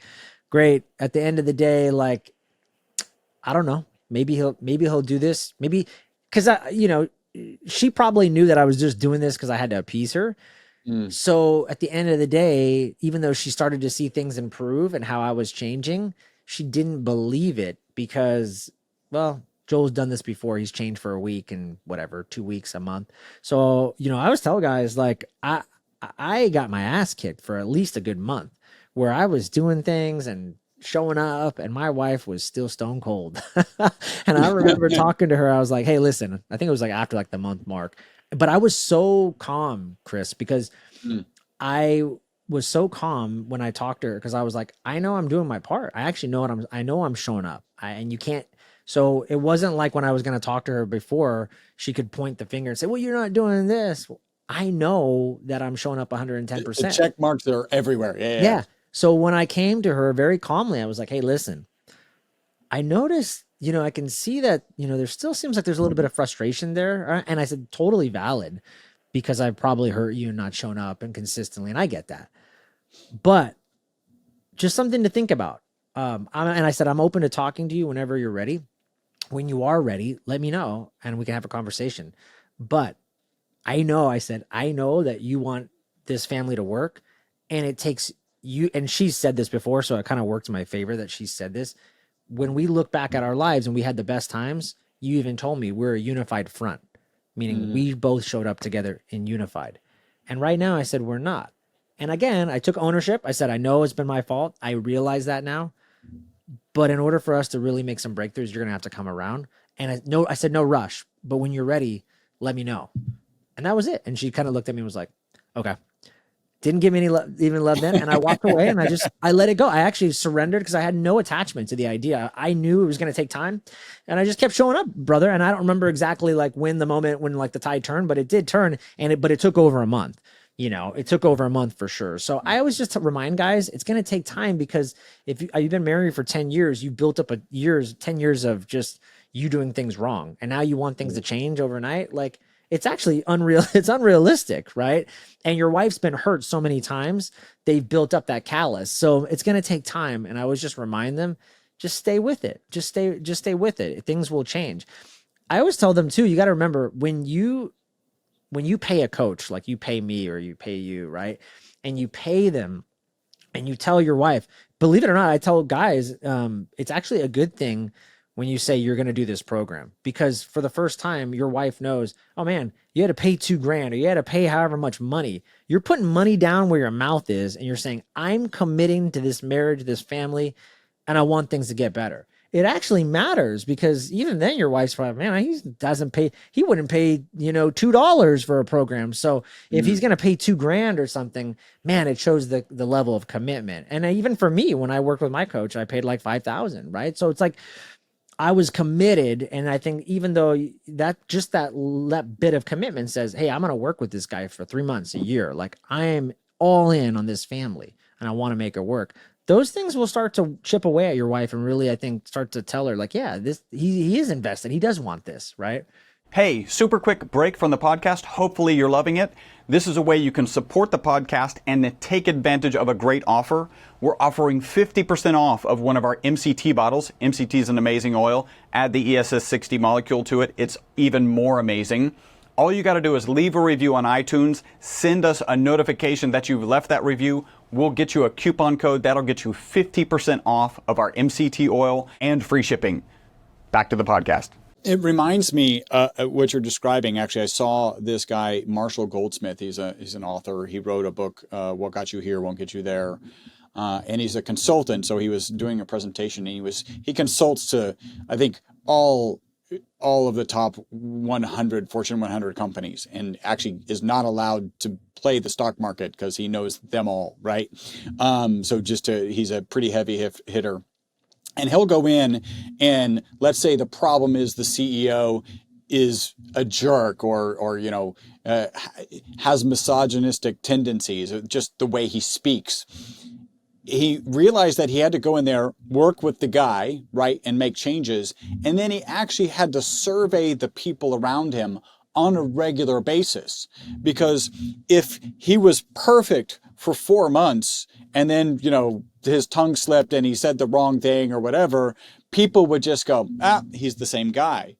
great. At the end of the day, like, I don't know, maybe he'll do this. Maybe because she probably knew that I was just doing this because I had to appease her. So at the end of the day, even though she started to see things improve and how I was changing, she didn't believe it because, well, Joel's done this before. He's changed for a week and whatever, 2 weeks, a month. So, I always tell guys, like, I got my ass kicked for at least a good month where I was doing things and showing up and my wife was still stone cold. And I remember talking to her. I was like, hey, listen, I think it was like after like the month mark, but I was so calm, Chris, because I was so calm when I talked to her. Cause I was like, I know I'm doing my part. I actually know I know I'm showing up and you can't. So it wasn't like when I was going to talk to her before, she could point the finger and say, well, you're not doing this. I know that I'm showing up 110%. The check marks are everywhere. Yeah. So when I came to her very calmly, I was like, hey, listen, I noticed, I can see that, there still seems like there's a little bit of frustration there. And I said, totally valid, because I probably hurt you not showing up and consistently. And I get that, but just something to think about. And I said, I'm open to talking to you whenever you're ready. When you are ready, let me know and we can have a conversation. But I know that you want this family to work, and it takes you, and she's said this before, so it kind of worked in my favor that she said this. When we look back at our lives and we had the best times, you even told me we're a unified front, meaning we both showed up together in unified. And right now I said, we're not. And again, I took ownership. I said, I know it's been my fault. I realize that now. But in order for us to really make some breakthroughs, you're going to have to come around. And I said, no rush, but when you're ready, let me know. And that was it. And she kind of looked at me and was like, okay. Didn't give me any even love then. And I walked away and I let it go. I actually surrendered because I had no attachment to the idea. I knew it was going to take time, and I just kept showing up, brother. And I don't remember exactly like when like the tide turned, but it did turn, but it took over a month. It took over a month for sure. So I always just remind guys, it's going to take time, because if you've been married for 10 years, you built up 10 years of just you doing things wrong. And now you want things to change overnight. Like, it's actually it's unrealistic, right? And your wife's been hurt so many times, they've built up that callus. So it's going to take time. And I always just remind them, just stay with it. Just stay with it. Things will change. I always tell them too, you got to remember when you pay a coach, like you pay me or you pay you, right? And you pay them and you tell your wife, believe it or not, I tell guys, it's actually a good thing when you say you're going to do this program, because for the first time, your wife knows, oh man, you had to pay $2,000 or you had to pay however much money. You're putting money down where your mouth is. And you're saying, I'm committing to this marriage, this family, and I want things to get better. It actually matters, because even then your wife's probably, man, he wouldn't pay, $2 for a program. So if he's going to pay $2,000 or something, man, it shows the level of commitment. And even for me, when I worked with my coach, I paid like $5,000, right? So it's like, I was committed. And I think even though that bit of commitment says, hey, I'm going to work with this guy for 3 months, a year. Like, I am all in on this family and I want to make it work. Those things will start to chip away at your wife and really, I think, start to tell her like, yeah, he is invested. He does want this, right? Hey, super quick break from the podcast. Hopefully you're loving it. This is a way you can support the podcast and take advantage of a great offer. We're offering 50% off of one of our MCT bottles. MCT is an amazing oil. Add the ESS 60 molecule to it. It's even more amazing. All you got to do is leave a review on iTunes. Send us a notification that you've left that review. We'll get you a coupon code. That'll get you 50% off of our MCT oil and free shipping. Back to the podcast. It reminds me what you're describing. Actually, I saw this guy, Marshall Goldsmith. He's an author. He wrote a book, What Got You Here Won't Get You There. and he's a consultant. So he was doing a presentation, and he consults to, I think, all of the top 100 Fortune 100 companies, and actually is not allowed to play the stock market because he knows them all, right? He's a pretty heavy hitter. And he'll go in, and let's say the problem is the CEO is a jerk, or has misogynistic tendencies, just the way he speaks. He realized that he had to go in there, work with the guy, right, and make changes. And then he actually had to survey the people around him on a regular basis. Because if he was perfect for 4 months and then, his tongue slipped and he said the wrong thing or whatever, people would just go, he's the same guy.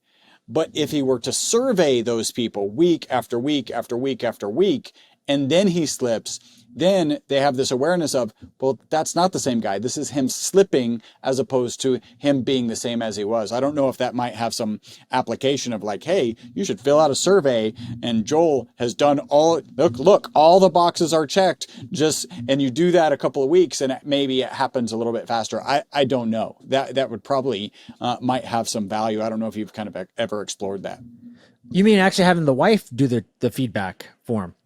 But if he were to survey those people week after week after week after week, and then he slips, then they have this awareness of, well, that's not the same guy. This is him slipping as opposed to him being the same as he was. I don't know if that might have some application of like, hey, you should fill out a survey, and Joel has done look, all the boxes are checked, and you do that a couple of weeks and maybe it happens a little bit faster. I don't know. That would probably might have some value. I don't know if you've kind of ever explored that. You mean actually having the wife do the feedback form?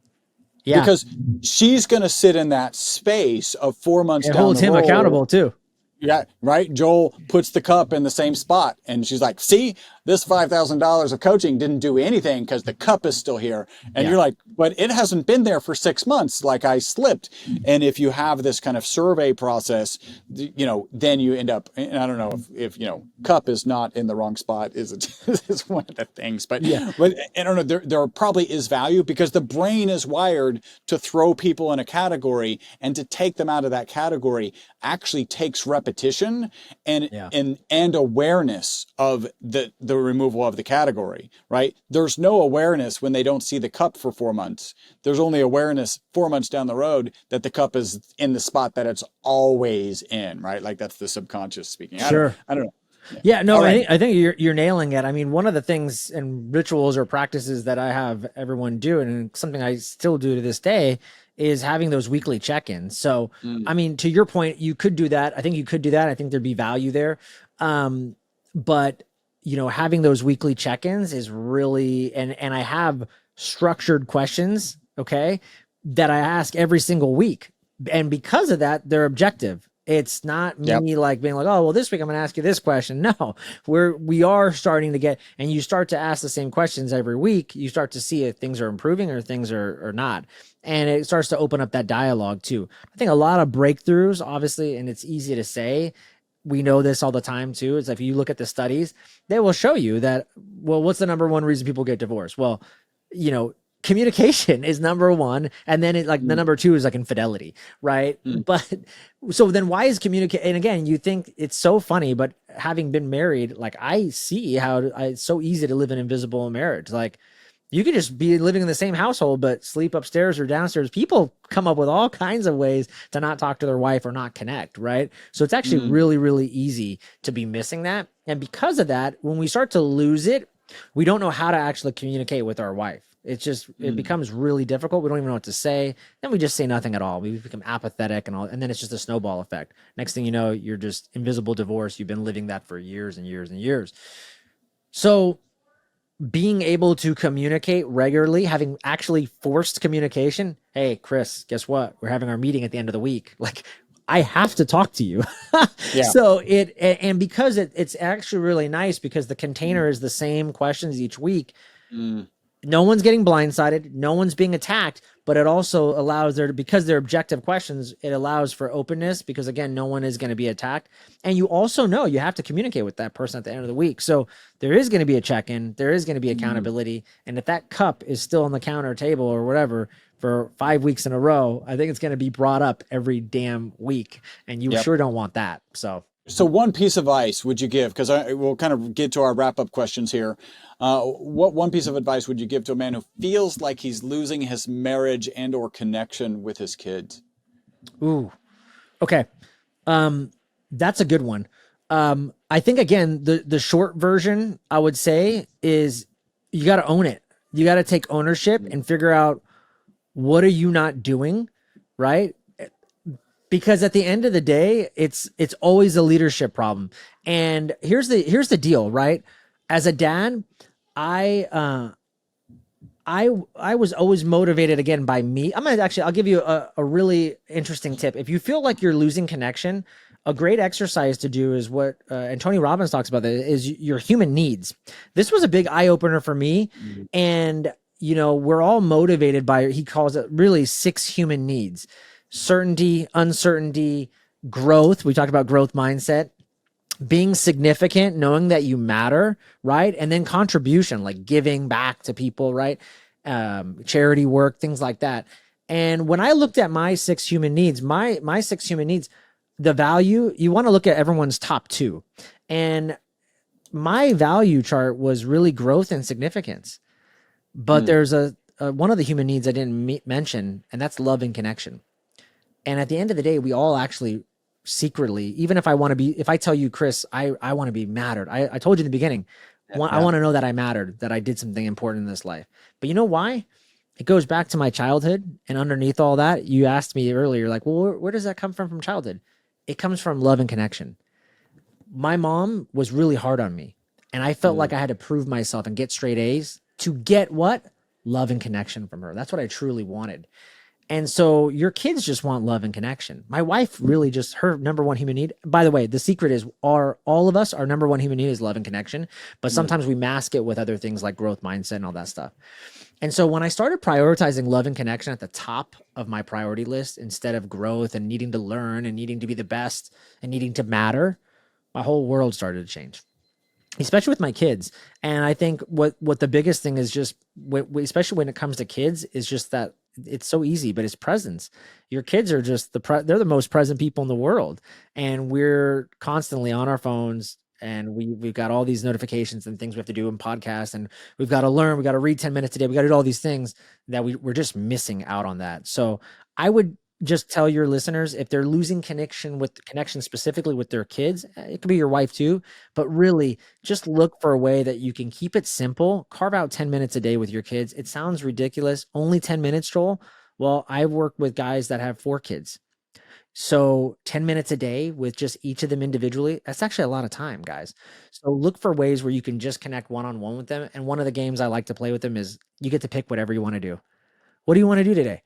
Yeah. Because she's going to sit in that space of 4 months down the road. It holds him accountable too. Yeah, right. Joel puts the cup in the same spot, and she's like, see, this $5,000 of coaching didn't do anything because the cup is still here. And you're like, but it hasn't been there for 6 months. Like, I slipped. And if you have this kind of survey process, then you end up, and I don't know if cup is not in the wrong spot is one of the things, but I don't know, there probably is value, because the brain is wired to throw people in a category, and to take them out of that category actually takes repetition and awareness of the removal of the category, right? There's no awareness when they don't see the cup for 4 months. There's only awareness 4 months down the road that the cup is in the spot that it's always in, right? Like, that's the subconscious speaking. I don't know. Yeah, no, Right. I think you're nailing it. I mean, one of the things and rituals or practices that I have everyone do, and something I still do to this day, is having those weekly check-ins. So, I mean, to your point, you could do that. I think you could do that. I think there'd be value there. But having those weekly check-ins is really, and I have structured questions, okay, that I ask every single week. And because of that, they're objective. It's not me like being like, oh, well, this week I'm going to ask you this question. No, we are starting to get, and you start to ask the same questions every week. You start to see if things are improving or things are not. And it starts to open up that dialogue too. I think a lot of breakthroughs, obviously, and it's easy to say, we know this all the time too. It's like, if you look at the studies, they will show you that, well, what's the number one reason people get divorced? Well, communication is number one. And then the number two is like infidelity, right? But so then why is communicate? And again, you think it's so funny, but having been married, like, I see how it's so easy to live an invisible marriage. Like, you could just be living in the same household, but sleep upstairs or downstairs. People come up with all kinds of ways to not talk to their wife or not connect, right? So it's actually really, really easy to be missing that. And because of that, when we start to lose it, we don't know how to actually communicate with our wife. It's just, it becomes really difficult. We don't even know what to say. Then we just say nothing at all. We become apathetic and then it's just a snowball effect. Next thing you know, you're just invisible divorce. You've been living that for years and years and years. So being able to communicate regularly, having actually forced communication. Hey, Chris, guess what? We're having our meeting at the end of the week. Like, I have to talk to you. So and because it's actually really nice, because the container is the same questions each week. No one's getting blindsided. No one's being attacked, but it also allows because they're objective questions, it allows for openness, because again, no one is going to be attacked. And you also know you have to communicate with that person at the end of the week. So there is going to be a check-in, there is going to be accountability. And if that cup is still on the counter table or whatever for 5 weeks in a row, I think it's going to be brought up every damn week. And you sure don't want that. So one piece of advice would you give, because we'll kind of get to our wrap-up questions here. What one piece of advice would you give to a man who feels like he's losing his marriage and or connection with his kids? Ooh, okay. That's a good one. I think, again, the short version I would say is you got to own it. You got to take ownership and figure out, what are you not doing, right? because at the end of the day, it's always a leadership problem. And here's the deal, right? As a dad, I I was always motivated again by me. I'll give you a really interesting tip. If you feel like you're losing connection, a great exercise to do is what and Tony Robbins talks about, that is your human needs. This was a big eye opener for me. And we're all motivated by, he calls it really 6 human needs: certainty, uncertainty, growth. We talked about growth mindset, being significant, knowing that you matter, right? And then contribution, like giving back to people, right? Charity work, things like that. And when I looked at my 6 human needs, my 6 human needs, the value, you want to look at everyone's top 2. And my value chart was really growth and significance. But there's a one of the human needs I didn't mention, and that's love and connection. And at the end of the day, we all actually secretly, even if I tell you, Chris, I want to be mattered. I told you in the beginning, I want to know that I mattered, that I did something important in this life. But you know why? It goes back to my childhood. And underneath all that, you asked me earlier, like, well, where does that come from childhood? It comes from love and connection. My mom was really hard on me, and I felt like I had to prove myself and get straight A's to get what? Love and connection from her. That's what I truly wanted. And so your kids just want love and connection. My wife really just, her number one human need, by the way, the secret is all of us, our number one human need is love and connection, but sometimes we mask it with other things like growth mindset and all that stuff. And so when I started prioritizing love and connection at the top of my priority list, instead of growth and needing to learn and needing to be the best and needing to matter, my whole world started to change, especially with my kids. And I think what the biggest thing is just, especially when it comes to kids, is just that it's so easy, but it's presence. Your kids are just they're the most present people in the world. And we're constantly on our phones, and we've got all these notifications and things we have to do in podcasts, and we've got to learn, we got to read 10 minutes a day. We got to do all these things that we're just missing out on that. So I would just tell your listeners, if they're losing connection specifically with their kids, it could be your wife too, but really just look for a way that you can keep it simple. Carve out 10 minutes a day with your kids. It sounds ridiculous. Only 10 minutes, Joel. Well, I've worked with guys that have 4 kids. So 10 minutes a day with just each of them individually, that's actually a lot of time, guys. So look for ways where you can just connect one-on-one with them. And one of the games I like to play with them is you get to pick whatever you want to do. What do you want to do today?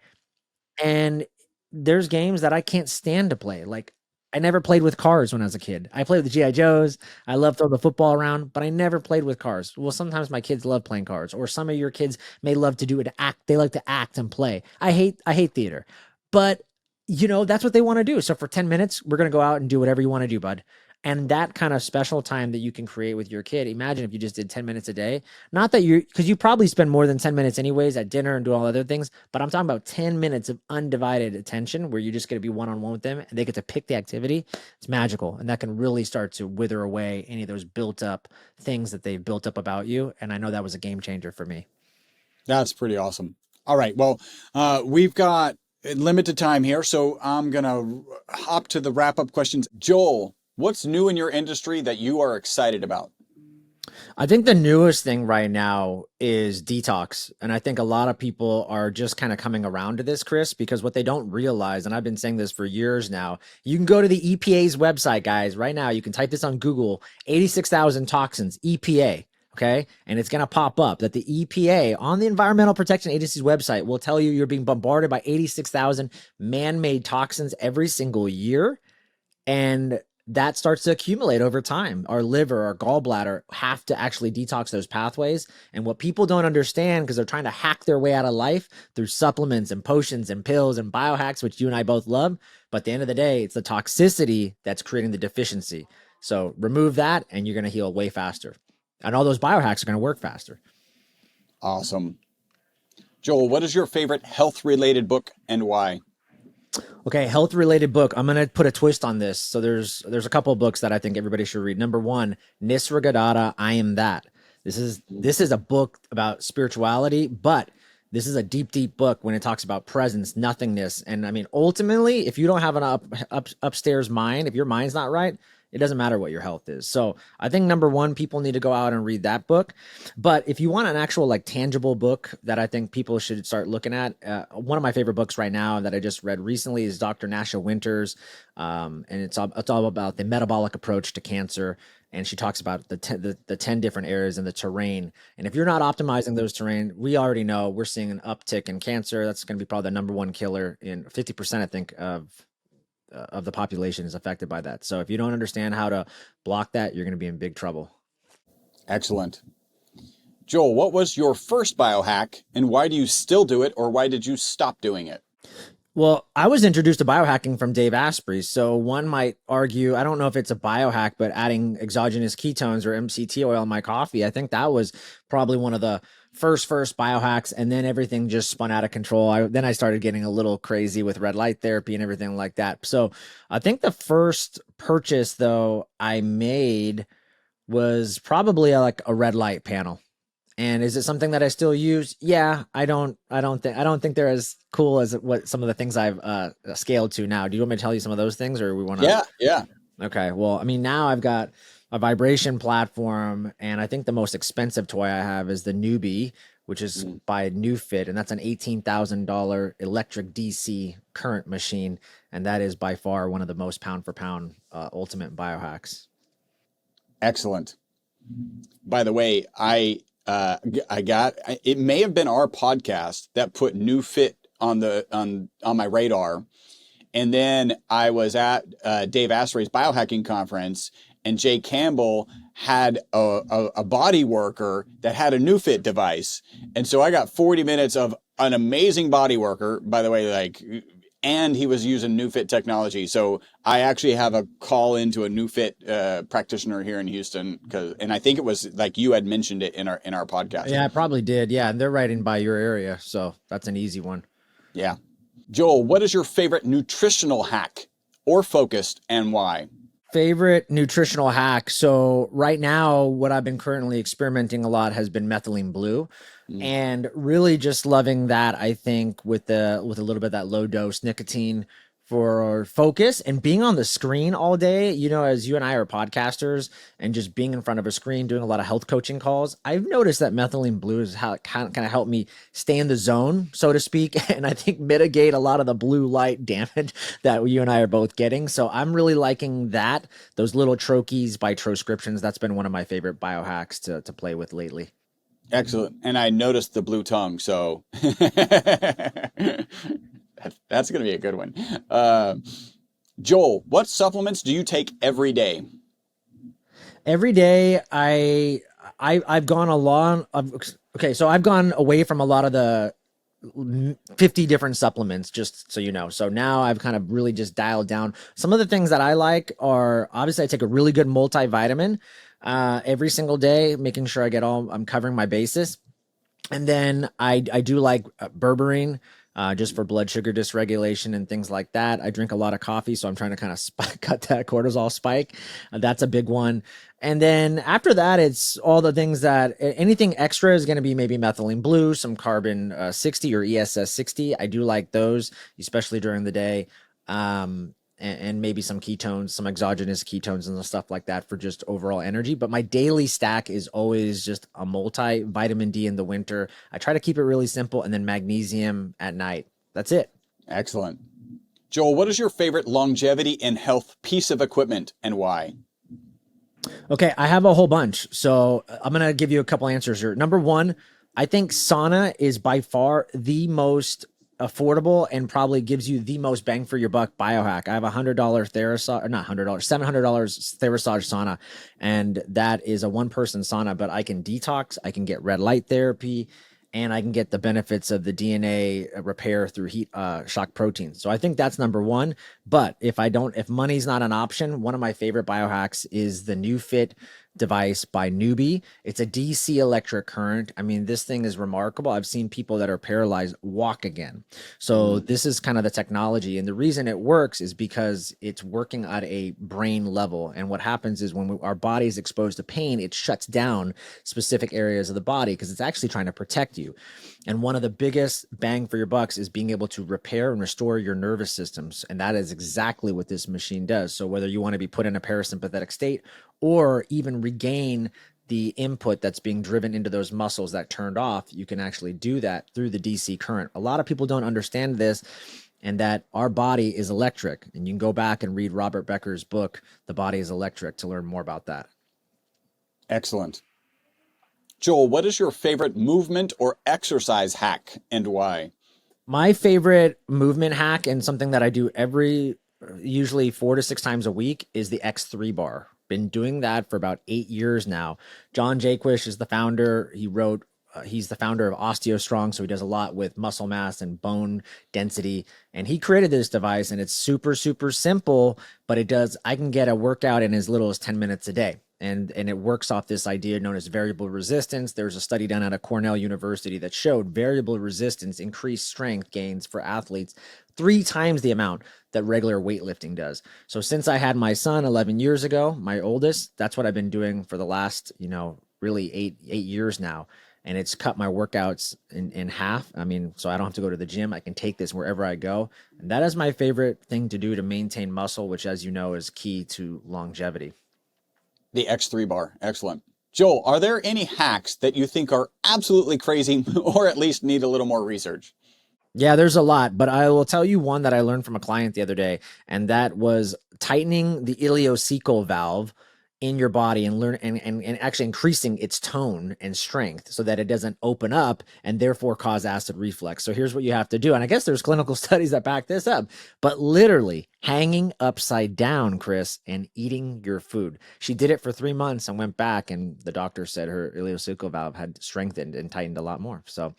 And there's games that I can't stand to play. Like, I never played with cars when I was a kid. I played with the G.I. Joes. I love throwing the football around, but I never played with cars. Well, sometimes my kids love playing cars, or some of your kids may love to do it, act. They like to act and play. I hate theater, but that's what they want to do. So for 10 minutes, we're going to go out and do whatever you want to do, bud. And that kind of special time that you can create with your kid. Imagine if you just did 10 minutes a day. Not that because you probably spend more than 10 minutes anyways at dinner and do all other things, but I'm talking about 10 minutes of undivided attention where you're just going to be one-on-one with them and they get to pick the activity. It's magical. And that can really start to wither away any of those built up things that they've built up about you. And I know that was a game changer for me. That's pretty awesome. All right. Well, we've got limited time here, so I'm going to hop to the wrap-up questions. Joel, what's new in your industry that you are excited about? I think the newest thing right now is detox. And I think a lot of people are just kind of coming around to this, Chris, because what they don't realize, and I've been saying this for years now, you can go to the EPA's website, guys, right now. You can type this on Google, 86,000 toxins, EPA. Okay. And it's going to pop up that the EPA on the Environmental Protection Agency's website will tell you you're being bombarded by 86,000 man-made toxins every single year. And that starts to accumulate over time. Our liver, our gallbladder have to actually detox those pathways. And what people don't understand, because they're trying to hack their way out of life through supplements and potions and pills and biohacks, which you and I both love. But at the end of the day, it's the toxicity that's creating the deficiency. So remove that and you're going to heal way faster. And all those biohacks are going to work faster. Awesome. Joel, what is your favorite health-related book and why? Okay, health-related book. I'm going to put a twist on this. So there's a couple of books that I think everybody should read. Number 1, Nisargadatta, I Am That. This is a book about spirituality, but this is a deep, deep book when it talks about presence, nothingness. And I mean, ultimately, if you don't have an upstairs mind, if your mind's not right, It doesn't matter what your health is. So I think number one, people need to go out and read that book. But if you want an actual like tangible book that I think people should start looking at, one of my favorite books right now that I just read recently is Dr. Nasha Winter's, and it's all about the metabolic approach to cancer. And she talks about the 10 different areas in the terrain. And if you're not optimizing those terrain, we already know we're seeing an uptick in cancer. That's going to be probably the number one killer. In 50%, I think, of the population is affected by that. So if you don't understand how to block that, you're going to be in big trouble. Excellent. Joel, what was your first biohack and why do you still do it, or why did you stop doing it? Well, I was introduced to biohacking from Dave Asprey. So one might argue, I don't know if it's a biohack, but adding exogenous ketones or MCT oil in my coffee, I think that was probably one of the first biohacks. And then everything just spun out of control. Then I started getting a little crazy with red light therapy and everything like that. So I think the first purchase though I made was probably like a red light panel. And is it something that I still use? Yeah, I don't think they're as cool as what some of the things I've scaled to now. Do you want me to tell you some of those things, or we want to? Yeah. Okay. Well, I mean, now I've got a vibration platform, and I think the most expensive toy I have is the Newbie, which is by NewFit, and that's an $18,000 electric DC current machine, and that is by far one of the most pound for pound ultimate biohacks. Excellent. By the way, I got, it may have been our podcast that put NewFit on my radar. And then I was at Dave Asprey's biohacking conference, and Jay Campbell had a body worker that had a NewFit device. And so I got 40 minutes of an amazing body worker, by the way, and he was using NewFit technology. So I actually have a call into a NewFit practitioner here in Houston, and I think it was like you had mentioned it in our podcast. Yeah, I probably did. Yeah, and they're right in by your area, so that's an easy one. Yeah. Joel, what is your favorite nutritional hack or focused, and why? Favorite nutritional hack. So right now, what I've been currently experimenting a lot has been methylene blue, and really just loving that. I think with a little bit of that low dose nicotine for focus and being on the screen all day. You know, as you and I are podcasters and just being in front of a screen, doing a lot of health coaching calls, I've noticed that methylene blue is how it kind of help me stay in the zone, so to speak, and I think mitigate a lot of the blue light damage that you and I are both getting. So I'm really liking that. Those little troches by Troscriptions, that's been one of my favorite biohacks to play with lately. Excellent. And I noticed the blue tongue, so that's going to be a good one. Joel, what supplements do you take every day? Every day, I've gone along. Okay, so I've gone away from a lot of the 50 different supplements, just so you know. So now I've kind of really just dialed down. Some of the things that I like are, obviously I take a really good multivitamin every single day, making sure I'm covering my bases. And then I do like berberine, just for blood sugar dysregulation and things like that. I drink a lot of coffee, so I'm trying to kind of cut that cortisol spike. That's a big one. And then after that, it's all the things that anything extra is going to be maybe methylene blue, some carbon 60 or ESS 60. I do like those, especially during the day. And maybe some ketones, some exogenous ketones and stuff like that for just overall energy. But my daily stack is always just a multivitamin D in the winter. I try to keep it really simple, and then magnesium at night. That's it. Excellent. Joel, what is your favorite longevity and health piece of equipment, and why? Okay, I have a whole bunch. So I'm going to give you a couple answers here. Number one, I think sauna is by far the most affordable and probably gives you the most bang for your buck biohack. I have $100 Therasage, or not $100, $700 Therasage sauna, and that is a one-person sauna, but I can detox, I can get red light therapy, and I can get the benefits of the DNA repair through heat shock protein. So I think that's number one. But if money's not an option, one of my favorite biohacks is the NewFit device by Newbie. It's a DC electric current. I mean, this thing is remarkable. I've seen people that are paralyzed walk again. So this is kind of the technology. And the reason it works is because it's working at a brain level. And what happens is when our body is exposed to pain, it shuts down specific areas of the body because it's actually trying to protect you. And one of the biggest bang for your bucks is being able to repair and restore your nervous systems. And that is exactly what this machine does. So whether you want to be put in a parasympathetic state or even regain the input that's being driven into those muscles that turned off, you can actually do that through the DC current. A lot of people don't understand this, and that our body is electric. And you can go back and read Robert Becker's book, The Body is Electric, to learn more about that. Excellent. Joel, what is your favorite movement or exercise hack and why? My favorite movement hack, and something that I do usually 4 to 6 times a week, is the X3 bar. Been doing that for about 8 years now. John Jaquish is the founder. He's the founder of OsteoStrong, so he does a lot with muscle mass and bone density. And he created this device, and it's super, super simple, but I can get a workout in as little as 10 minutes a day. And it works off this idea known as variable resistance. There's a study done out of Cornell University that showed variable resistance increased strength gains for athletes 3 times the amount that regular weightlifting does. So since I had my son 11 years ago, my oldest, that's what I've been doing for the last, really eight years now. And it's cut my workouts in half. I mean, so I don't have to go to the gym. I can take this wherever I go. And that is my favorite thing to do to maintain muscle, which, as you know, is key to longevity. The X3 bar. Excellent. Joel, are there any hacks that you think are absolutely crazy or at least need a little more research? Yeah, there's a lot, but I will tell you one that I learned from a client the other day, and that was tightening the ileocecal valve in your body and actually increasing its tone and strength so that it doesn't open up and therefore cause acid reflux. So here's what you have to do. And I guess there's clinical studies that back this up, but literally hanging upside down, Chris, and eating your food. She did it for 3 months and went back, and the doctor said her ileocecal valve had strengthened and tightened a lot more. So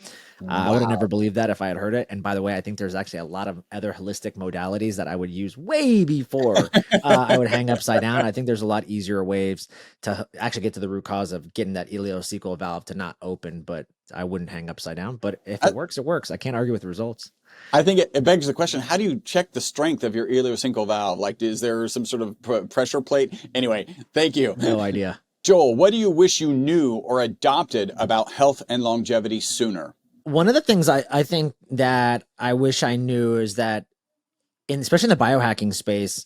I would have never believed that if I had heard it. And by the way, I think there's actually a lot of other holistic modalities that I would use way before I would hang upside down. I think there's a lot easier ways to actually get to the root cause of getting that ileocecal valve to not open, but I wouldn't hang upside down. But if it works, it works. I can't argue with the results. I think it begs the question, how do you check the strength of your ileocecal valve? Like, is there some sort of pressure plate? Anyway, thank you. No idea. Joel, what do you wish you knew or adopted about health and longevity sooner? One of the things I think that I wish I knew is that, especially in the biohacking space,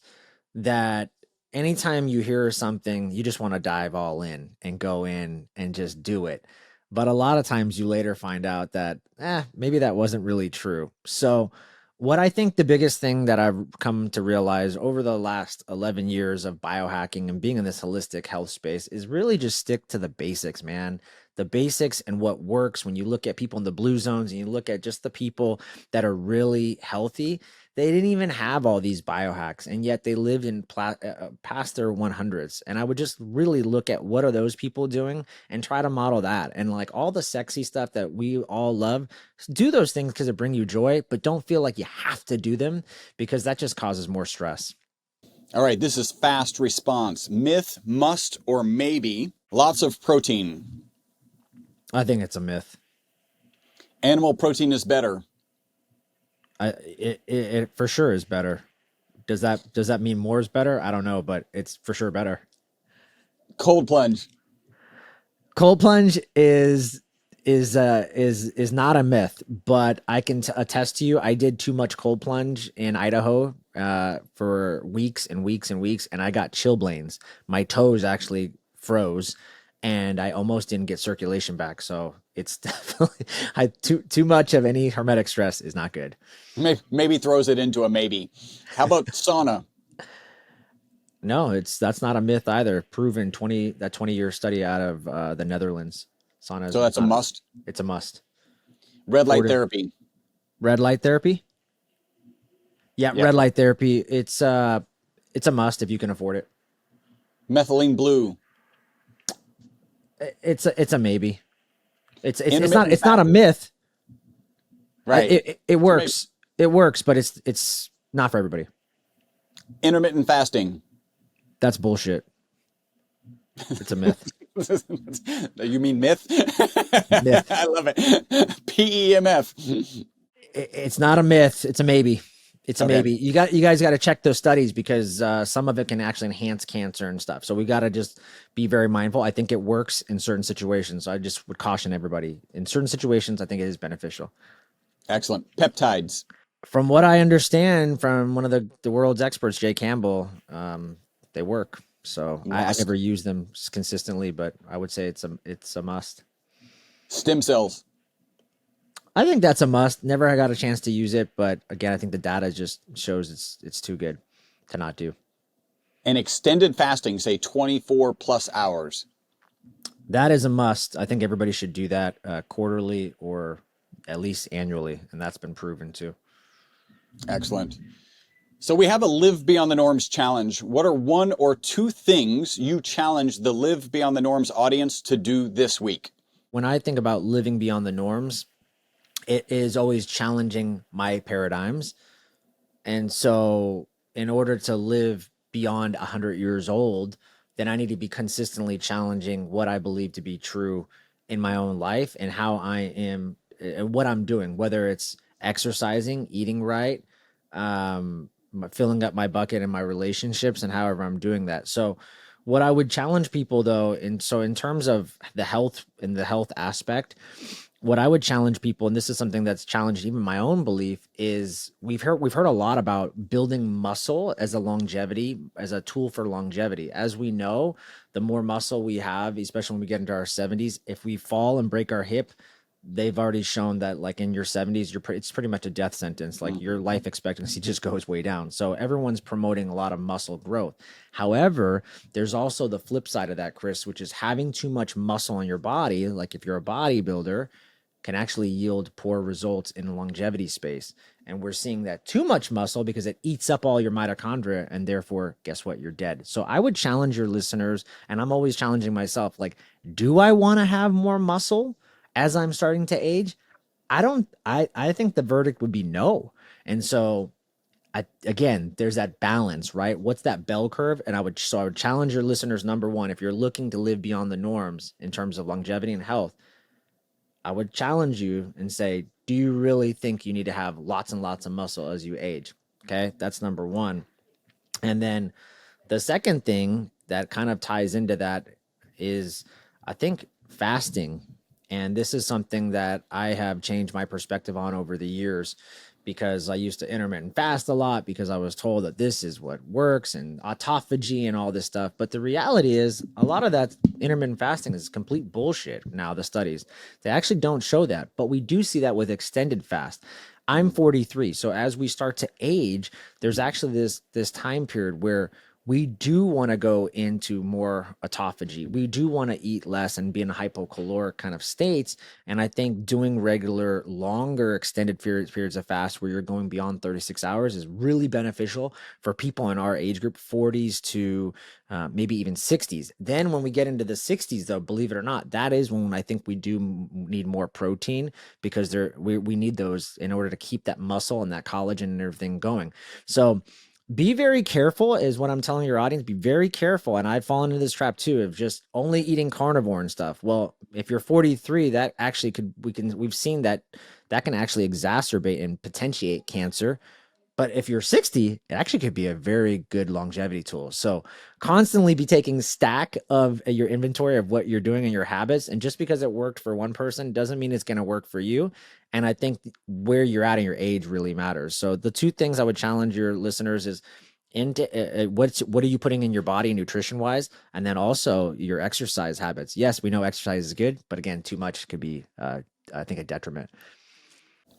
that anytime you hear something, you just want to dive all in and go in and just do it. But a lot of times you later find out that, maybe that wasn't really true. So what I think the biggest thing that I've come to realize over the last 11 years of biohacking and being in this holistic health space is really just stick to the basics, man. The basics and what works. When you look at people in the blue zones and you look at just the people that are really healthy, they didn't even have all these biohacks, and yet they lived in past their 100s. And I would just really look at what are those people doing and try to model that. And like all the sexy stuff that we all love, do those things because it bring you joy, but don't feel like you have to do them because that just causes more stress. All right, this is fast response. Myth, must, or maybe. Lots of protein. I think it's a myth. Animal protein is better. It for sure is better. Does that mean more is better? I don't know, but it's for sure better. Cold plunge. Cold plunge is not a myth, but I can attest to you. I did too much cold plunge in Idaho for weeks and weeks and weeks, and I got chilblains. My toes actually froze, and I almost didn't get circulation back. So it's definitely too much of any hermetic stress is not good. Maybe throws it into a maybe. How about sauna? No, that's not a myth either. Proven 20-year study out of the Netherlands. Sauna. So that's a must. It's a must. Red light therapy. Red light therapy. Yeah, red light therapy. It's a must if you can afford it. Methylene blue. It's a maybe. It's not a myth. Right. It works. It works, but it's not for everybody. Intermittent fasting. That's bullshit. It's a myth. You mean myth? Myth. I love it. PEMF. It's not a myth. It's a maybe. It's a Okay. maybe. You guys got to check those studies because some of it can actually enhance cancer and stuff. So we got to just be very mindful. I think it works in certain situations. So I just would caution everybody in certain situations. I think it is beneficial. Excellent. Peptides. From what I understand from one of the world's experts, Jay Campbell, they work. So I Must. never use them consistently, but I would say it's a must. Stem cells. I think that's a must. Never got a chance to use it, but again, I think the data just shows it's too good to not do. And extended fasting, say 24 plus hours. That is a must. I think everybody should do that quarterly or at least annually, and that's been proven too. Excellent. So we have a Live Beyond the Norms challenge. What are one or two things you challenge the Live Beyond the Norms audience to do this week? When I think about living beyond the norms, it is always challenging my paradigms. And so in order to live beyond 100 years old, then I need to be consistently challenging what I believe to be true in my own life and how I am, what I'm doing, whether it's exercising, eating right, filling up my bucket in my relationships and however I'm doing that. So what I would challenge people though, and so in terms of the health and the health aspect, what I would challenge people, and this is something that's challenged even my own belief, is we've heard a lot about building muscle as a longevity, as a tool for longevity. As we know, the more muscle we have, especially when we get into our 70s, if we fall and break our hip, they've already shown that like in your 70s, it's pretty much a death sentence. Like your life expectancy just goes way down. So everyone's promoting a lot of muscle growth. However, there's also the flip side of that, Chris, which is having too much muscle in your body. Like if you're a bodybuilder, can actually yield poor results in the longevity space. And we're seeing that too much muscle because it eats up all your mitochondria and therefore, guess what? You're dead. So I would challenge your listeners, and I'm always challenging myself, like, do I want to have more muscle as I'm starting to age? I think the verdict would be no. And so again, there's that balance, right? What's that bell curve? And I would challenge your listeners, number one, if you're looking to live beyond the norms in terms of longevity and health, I would challenge you and say, do you really think you need to have lots and lots of muscle as you age? Okay, that's number one. And then the second thing that kind of ties into that is, I think, fasting. And this is something that I have changed my perspective on over the years because I used to intermittent fast a lot because I was told that this is what works and autophagy and all this stuff. But the reality is a lot of that intermittent fasting is complete bullshit. Now the studies, they actually don't show that, but we do see that with extended fast. I'm 43. So as we start to age, there's actually this time period where we do want to go into more autophagy. We do want to eat less and be in hypocaloric kind of states. And I think doing regular, longer, extended periods of fast where you're going beyond 36 hours is really beneficial for people in our age group, 40s to maybe even 60s. Then when we get into the 60s, though, believe it or not, that is when I think we do need more protein because we need those in order to keep that muscle and that collagen and everything going. So be very careful is what I'm telling your audience. Be very careful. And I've fallen into this trap too of just only eating carnivore and stuff. Well, if you're 43, that actually we've seen that can actually exacerbate and potentiate cancer. But if you're 60, it actually could be a very good longevity tool. So constantly be taking stack of your inventory of what you're doing and your habits. And just because it worked for one person doesn't mean it's going to work for you. And I think where you're at in your age really matters. So the two things I would challenge your listeners is what are you putting in your body nutrition wise? And then also your exercise habits. Yes, we know exercise is good, but again, too much could be, I think, a detriment.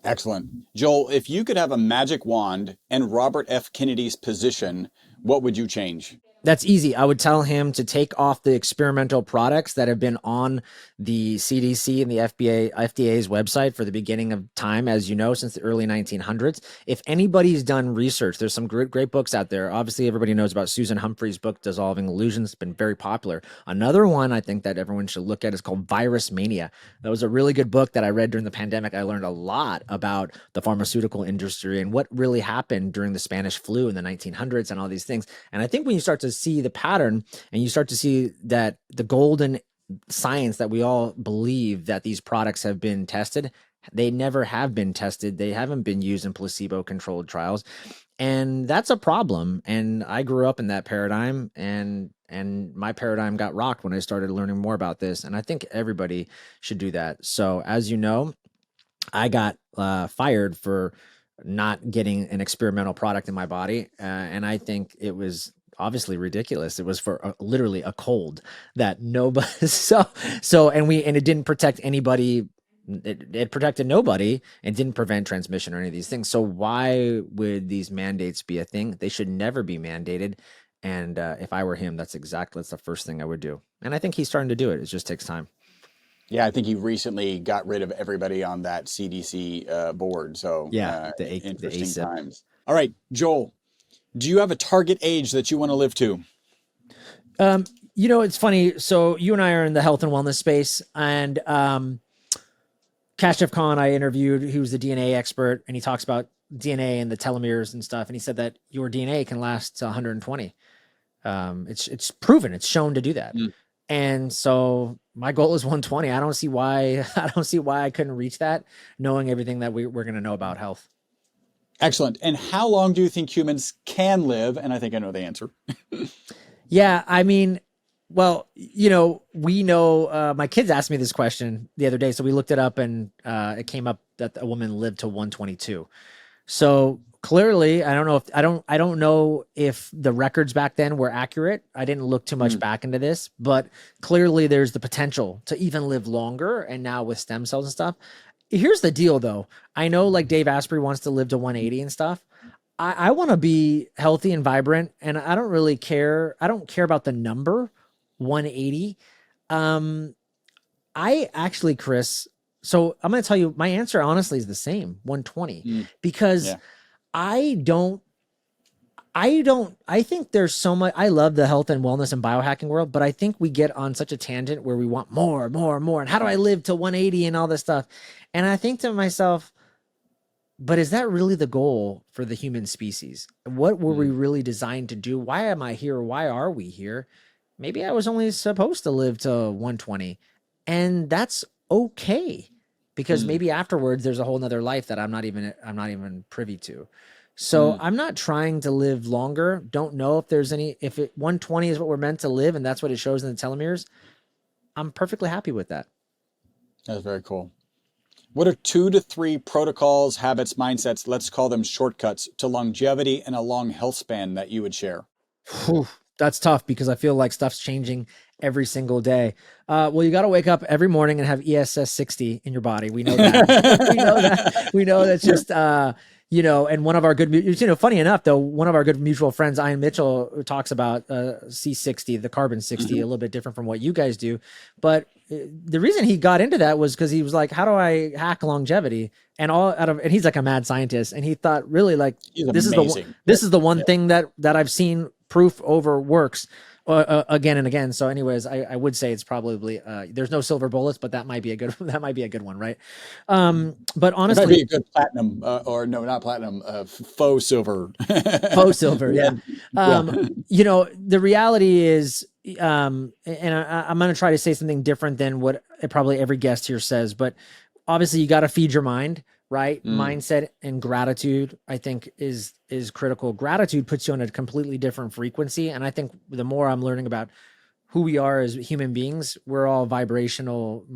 Excellent. Joel, if you could have a magic wand and Robert F. Kennedy's position, what would you change? That's easy. I would tell him to take off the experimental products that have been on the CDC and the FDA's website for the beginning of time, as you know, since the early 1900s. If anybody's done research, there's some great books out there. Obviously, everybody knows about Susan Humphrey's book, Dissolving Illusions. It's been very popular. Another one I think that everyone should look at is called Virus Mania. That was a really good book that I read during the pandemic. I learned a lot about the pharmaceutical industry and what really happened during the Spanish flu in the 1900s and all these things. And I think when you start to see the pattern and you start to see that the golden science that we all believe that these products have been tested They never have been tested. They haven't been used in placebo controlled trials. And that's a problem. And I grew up in that paradigm, and my paradigm got rocked when I started learning more about this. And I think everybody should do that. So as you know, I got fired for not getting an experimental product in my body. And I think it was obviously ridiculous. It was for literally a cold that nobody, and it didn't protect anybody. It protected nobody and didn't prevent transmission or any of these things. So why would these mandates be a thing? They should never be mandated. And if I were him, that's the first thing I would do. And I think he's starting to do it. It just takes time. Yeah, I think he recently got rid of everybody on that CDC board. So yeah, interesting the times. All right, Joel, do you have a target age that you want to live to? It's funny. So you and I are in the health and wellness space, and Kashif Khan I interviewed, he was the DNA expert, and he talks about DNA and the telomeres and stuff. And he said that your DNA can last to 120. It's proven, it's shown to do that. And so my goal is 120. I don't see why I couldn't reach that, knowing everything that we're going to know about health. Excellent. And how long do you think humans can live? And I think I know the answer. Yeah. I mean, well, we know, my kids asked me this question the other day. So we looked it up, and it came up that a woman lived to 122. So clearly, I don't know if the records back then were accurate. I didn't look too much back into this, but clearly there's the potential to even live longer. And now with stem cells and stuff, here's the deal though. I know like Dave Asprey wants to live to 180 and stuff. I want to be healthy and vibrant, and I don't really care. I don't care about the number 180. I actually, Chris, so I'm going to tell you, my answer honestly is the same, 120, because I think there's so much. I love the health and wellness and biohacking world, but I think we get on such a tangent where we want more. And how do I live to 180 and all this stuff? And I think to myself, but is that really the goal for the human species? What were we really designed to do? Why am I here? Why are we here? Maybe I was only supposed to live to 120, and that's okay, because maybe afterwards there's a whole nother life that I'm not even privy to. So I'm not trying to live longer. Don't know if there's if 120 is what we're meant to live, and that's what it shows in the telomeres. I'm perfectly happy with that. That's very cool. What are 2 to 3 protocols, habits, mindsets, let's call them shortcuts, to longevity and a long health span that you would share? Whew, that's tough, because I feel like stuff's changing every single day. Well, you got to wake up every morning and have ESS 60 in your body. We know that. we know that's just, and one of our good, funny enough though, one of our good mutual friends, Ian Mitchell, talks about C60, the carbon 60, a little bit different from what you guys do. But the reason he got into that was because he was like, how do I hack longevity? And he's like a mad scientist. And he thought really like, this is the one thing that I've seen proof over works again and again. So anyways, I would say it's probably, there's no silver bullets, but that might be a good one. Right. But honestly, it might be a good platinum, or no, not platinum, faux silver. Faux silver. Yeah. The reality is, and I'm going to try to say something different than what probably every guest here says, but obviously you got to feed your mind, right? Mindset and gratitude, I think is critical. Gratitude puts you on a completely different frequency. And I think the more I'm learning about who we are as human beings, we're all vibrational,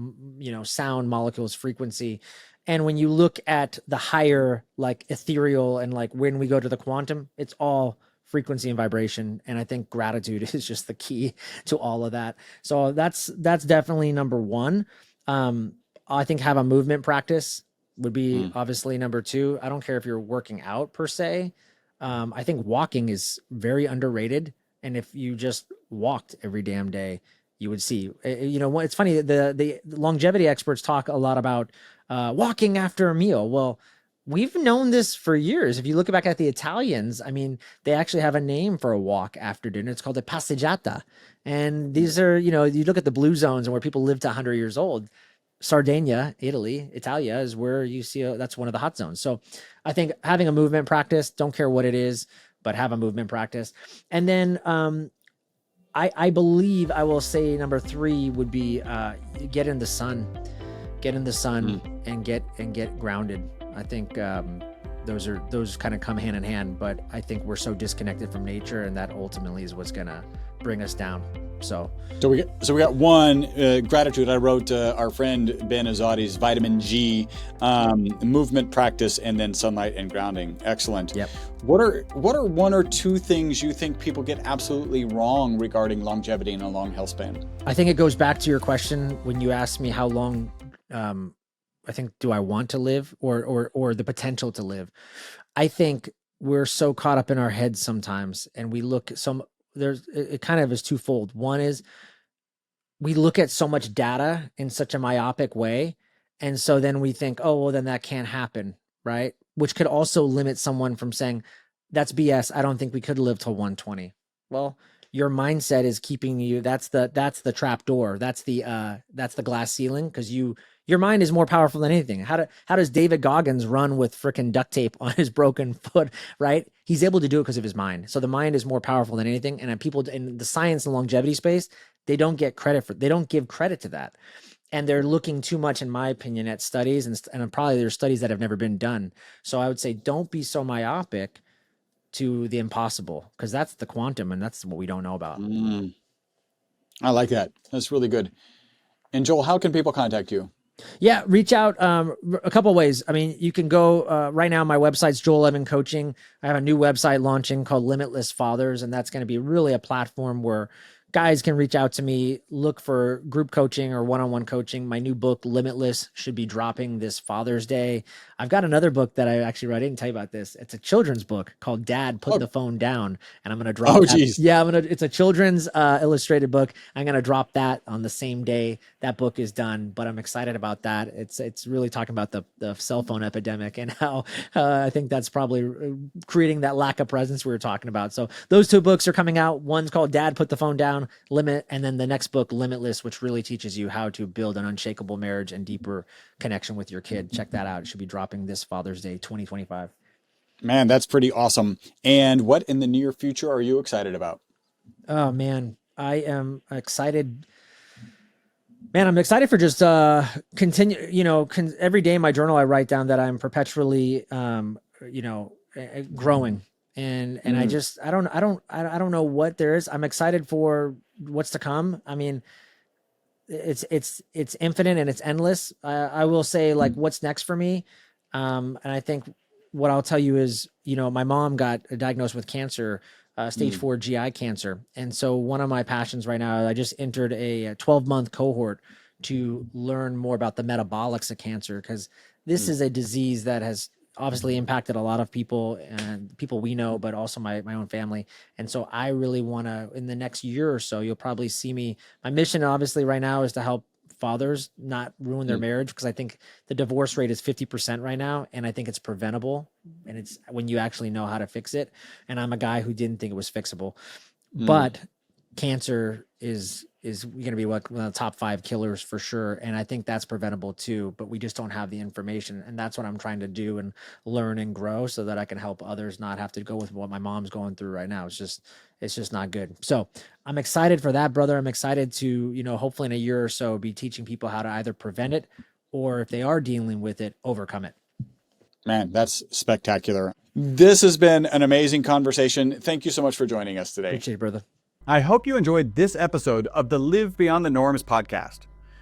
sound molecules, frequency. And when you look at the higher, like ethereal, and like when we go to the quantum, it's all frequency and vibration. And I think gratitude is just the key to all of that. So that's definitely number one. I think have a movement practice would be obviously number 2. I don't care if you're working out per se. I think walking is very underrated. And if you just walked every damn day, you would see, it's funny. The longevity experts talk a lot about walking after a meal. Well, we've known this for years. If you look back at the Italians, I mean, they actually have a name for a walk after dinner. It's called a passeggiata. And these are, you look at the blue zones and where people live to 100 years old. Sardinia, Italia is where you see that's one of the hot zones. So I think having a movement practice, don't care what it is, but have a movement practice. And then I believe I will say number 3 would be get in the sun. get in the sun and get grounded. I think those kind of come hand in hand, but I think we're so disconnected from nature, and that ultimately is what's gonna bring us down. So we got one gratitude. I wrote our friend Ben Azadi's vitamin G, movement practice, and then sunlight and grounding. Excellent. Yep. What are one or two things you think people get absolutely wrong regarding longevity and a long health span? I think it goes back to your question when you asked me how long I think do I want to live or the potential to live. I think we're so caught up in our heads sometimes, and we look at it kind of is twofold. One is we look at so much data in such a myopic way, and so then we think, oh, well, then that can't happen, right? Which could also limit someone from saying, that's BS. I don't think we could live till 120. Well, your mindset is keeping you. That's the trap door. That's the glass ceiling, because your mind is more powerful than anything. How does David Goggins run with freaking duct tape on his broken foot, right? He's able to do it because of his mind. So the mind is more powerful than anything. And people in the science and longevity space, they don't give credit to that. And they're looking too much, in my opinion, at studies, and probably there's studies that have never been done. So I would say, don't be so myopic to the impossible, because that's the quantum, and that's what we don't know about. I like that. That's really good. And Joel, how can people contact you? Yeah, reach out a couple of ways. I mean, you can go right now. My website's Joel Evan Coaching. I have a new website launching called Limitless Fathers, and that's going to be really a platform where guys can reach out to me, look for group coaching or one-on-one coaching. My new book, Limitless, should be dropping this Father's Day. I've got another book that I actually read. I didn't tell you about this. It's a children's book called Dad, Put the Phone Down. And I'm going to drop that. Geez. Yeah, it's a children's illustrated book. I'm going to drop that on the same day that book is done, but I'm excited about that. It's really talking about the cell phone epidemic and how I think that's probably creating that lack of presence we were talking about. So those two books are coming out. One's called Dad, Put the Phone Down, Limit, and then the next book, Limitless, which really teaches you how to build an unshakable marriage and deeper connection with your kid. Check that out. It should be dropping this Father's Day 2025. Man, that's pretty awesome. And what in the near future are you excited about? Oh man, I am excited. Man, I'm excited for just continue. Every day in my journal, I write down that I'm perpetually, growing. And I don't know what there is. I'm excited for what's to come. I mean, it's infinite and it's endless. I will say, like, what's next for me. And I think what I'll tell you is, my mom got diagnosed with cancer, stage 4 GI cancer. And so one of my passions right now, I just entered a 12-month cohort to learn more about the metabolics of cancer, because this is a disease that has obviously impacted a lot of people and people we know, but also my own family. And so I really want to, in the next year or so, you'll probably see me. My mission obviously right now is to help fathers not ruin their marriage, because I think the divorce rate is 50% right now. And I think it's preventable. And it's when you actually know how to fix it. And I'm a guy who didn't think it was fixable, but cancer is going to be one of the top 5 killers for sure. And I think that's preventable too, but we just don't have the information. And that's what I'm trying to do and learn and grow so that I can help others not have to go with what my mom's going through right now. It's just not good. So I'm excited for that, brother. I'm excited to, hopefully in a year or so be teaching people how to either prevent it, or if they are dealing with it, overcome it. Man, that's spectacular. This has been an amazing conversation. Thank you so much for joining us today. Appreciate it, brother. I hope you enjoyed this episode of the Live Beyond the Norms podcast.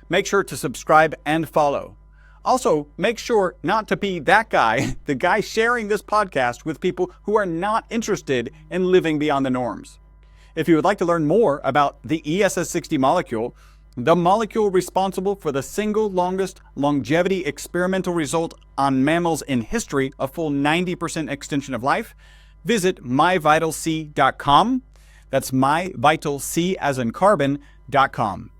Make sure to subscribe and follow. Also, make sure not to be that guy, the guy sharing this podcast with people who are not interested in living beyond the norms. If you would like to learn more about the ESS60 molecule, the molecule responsible for the single longest longevity experimental result on mammals in history, a full 90% extension of life, visit myvitalc.com. That's myvitalc as in carbon.com.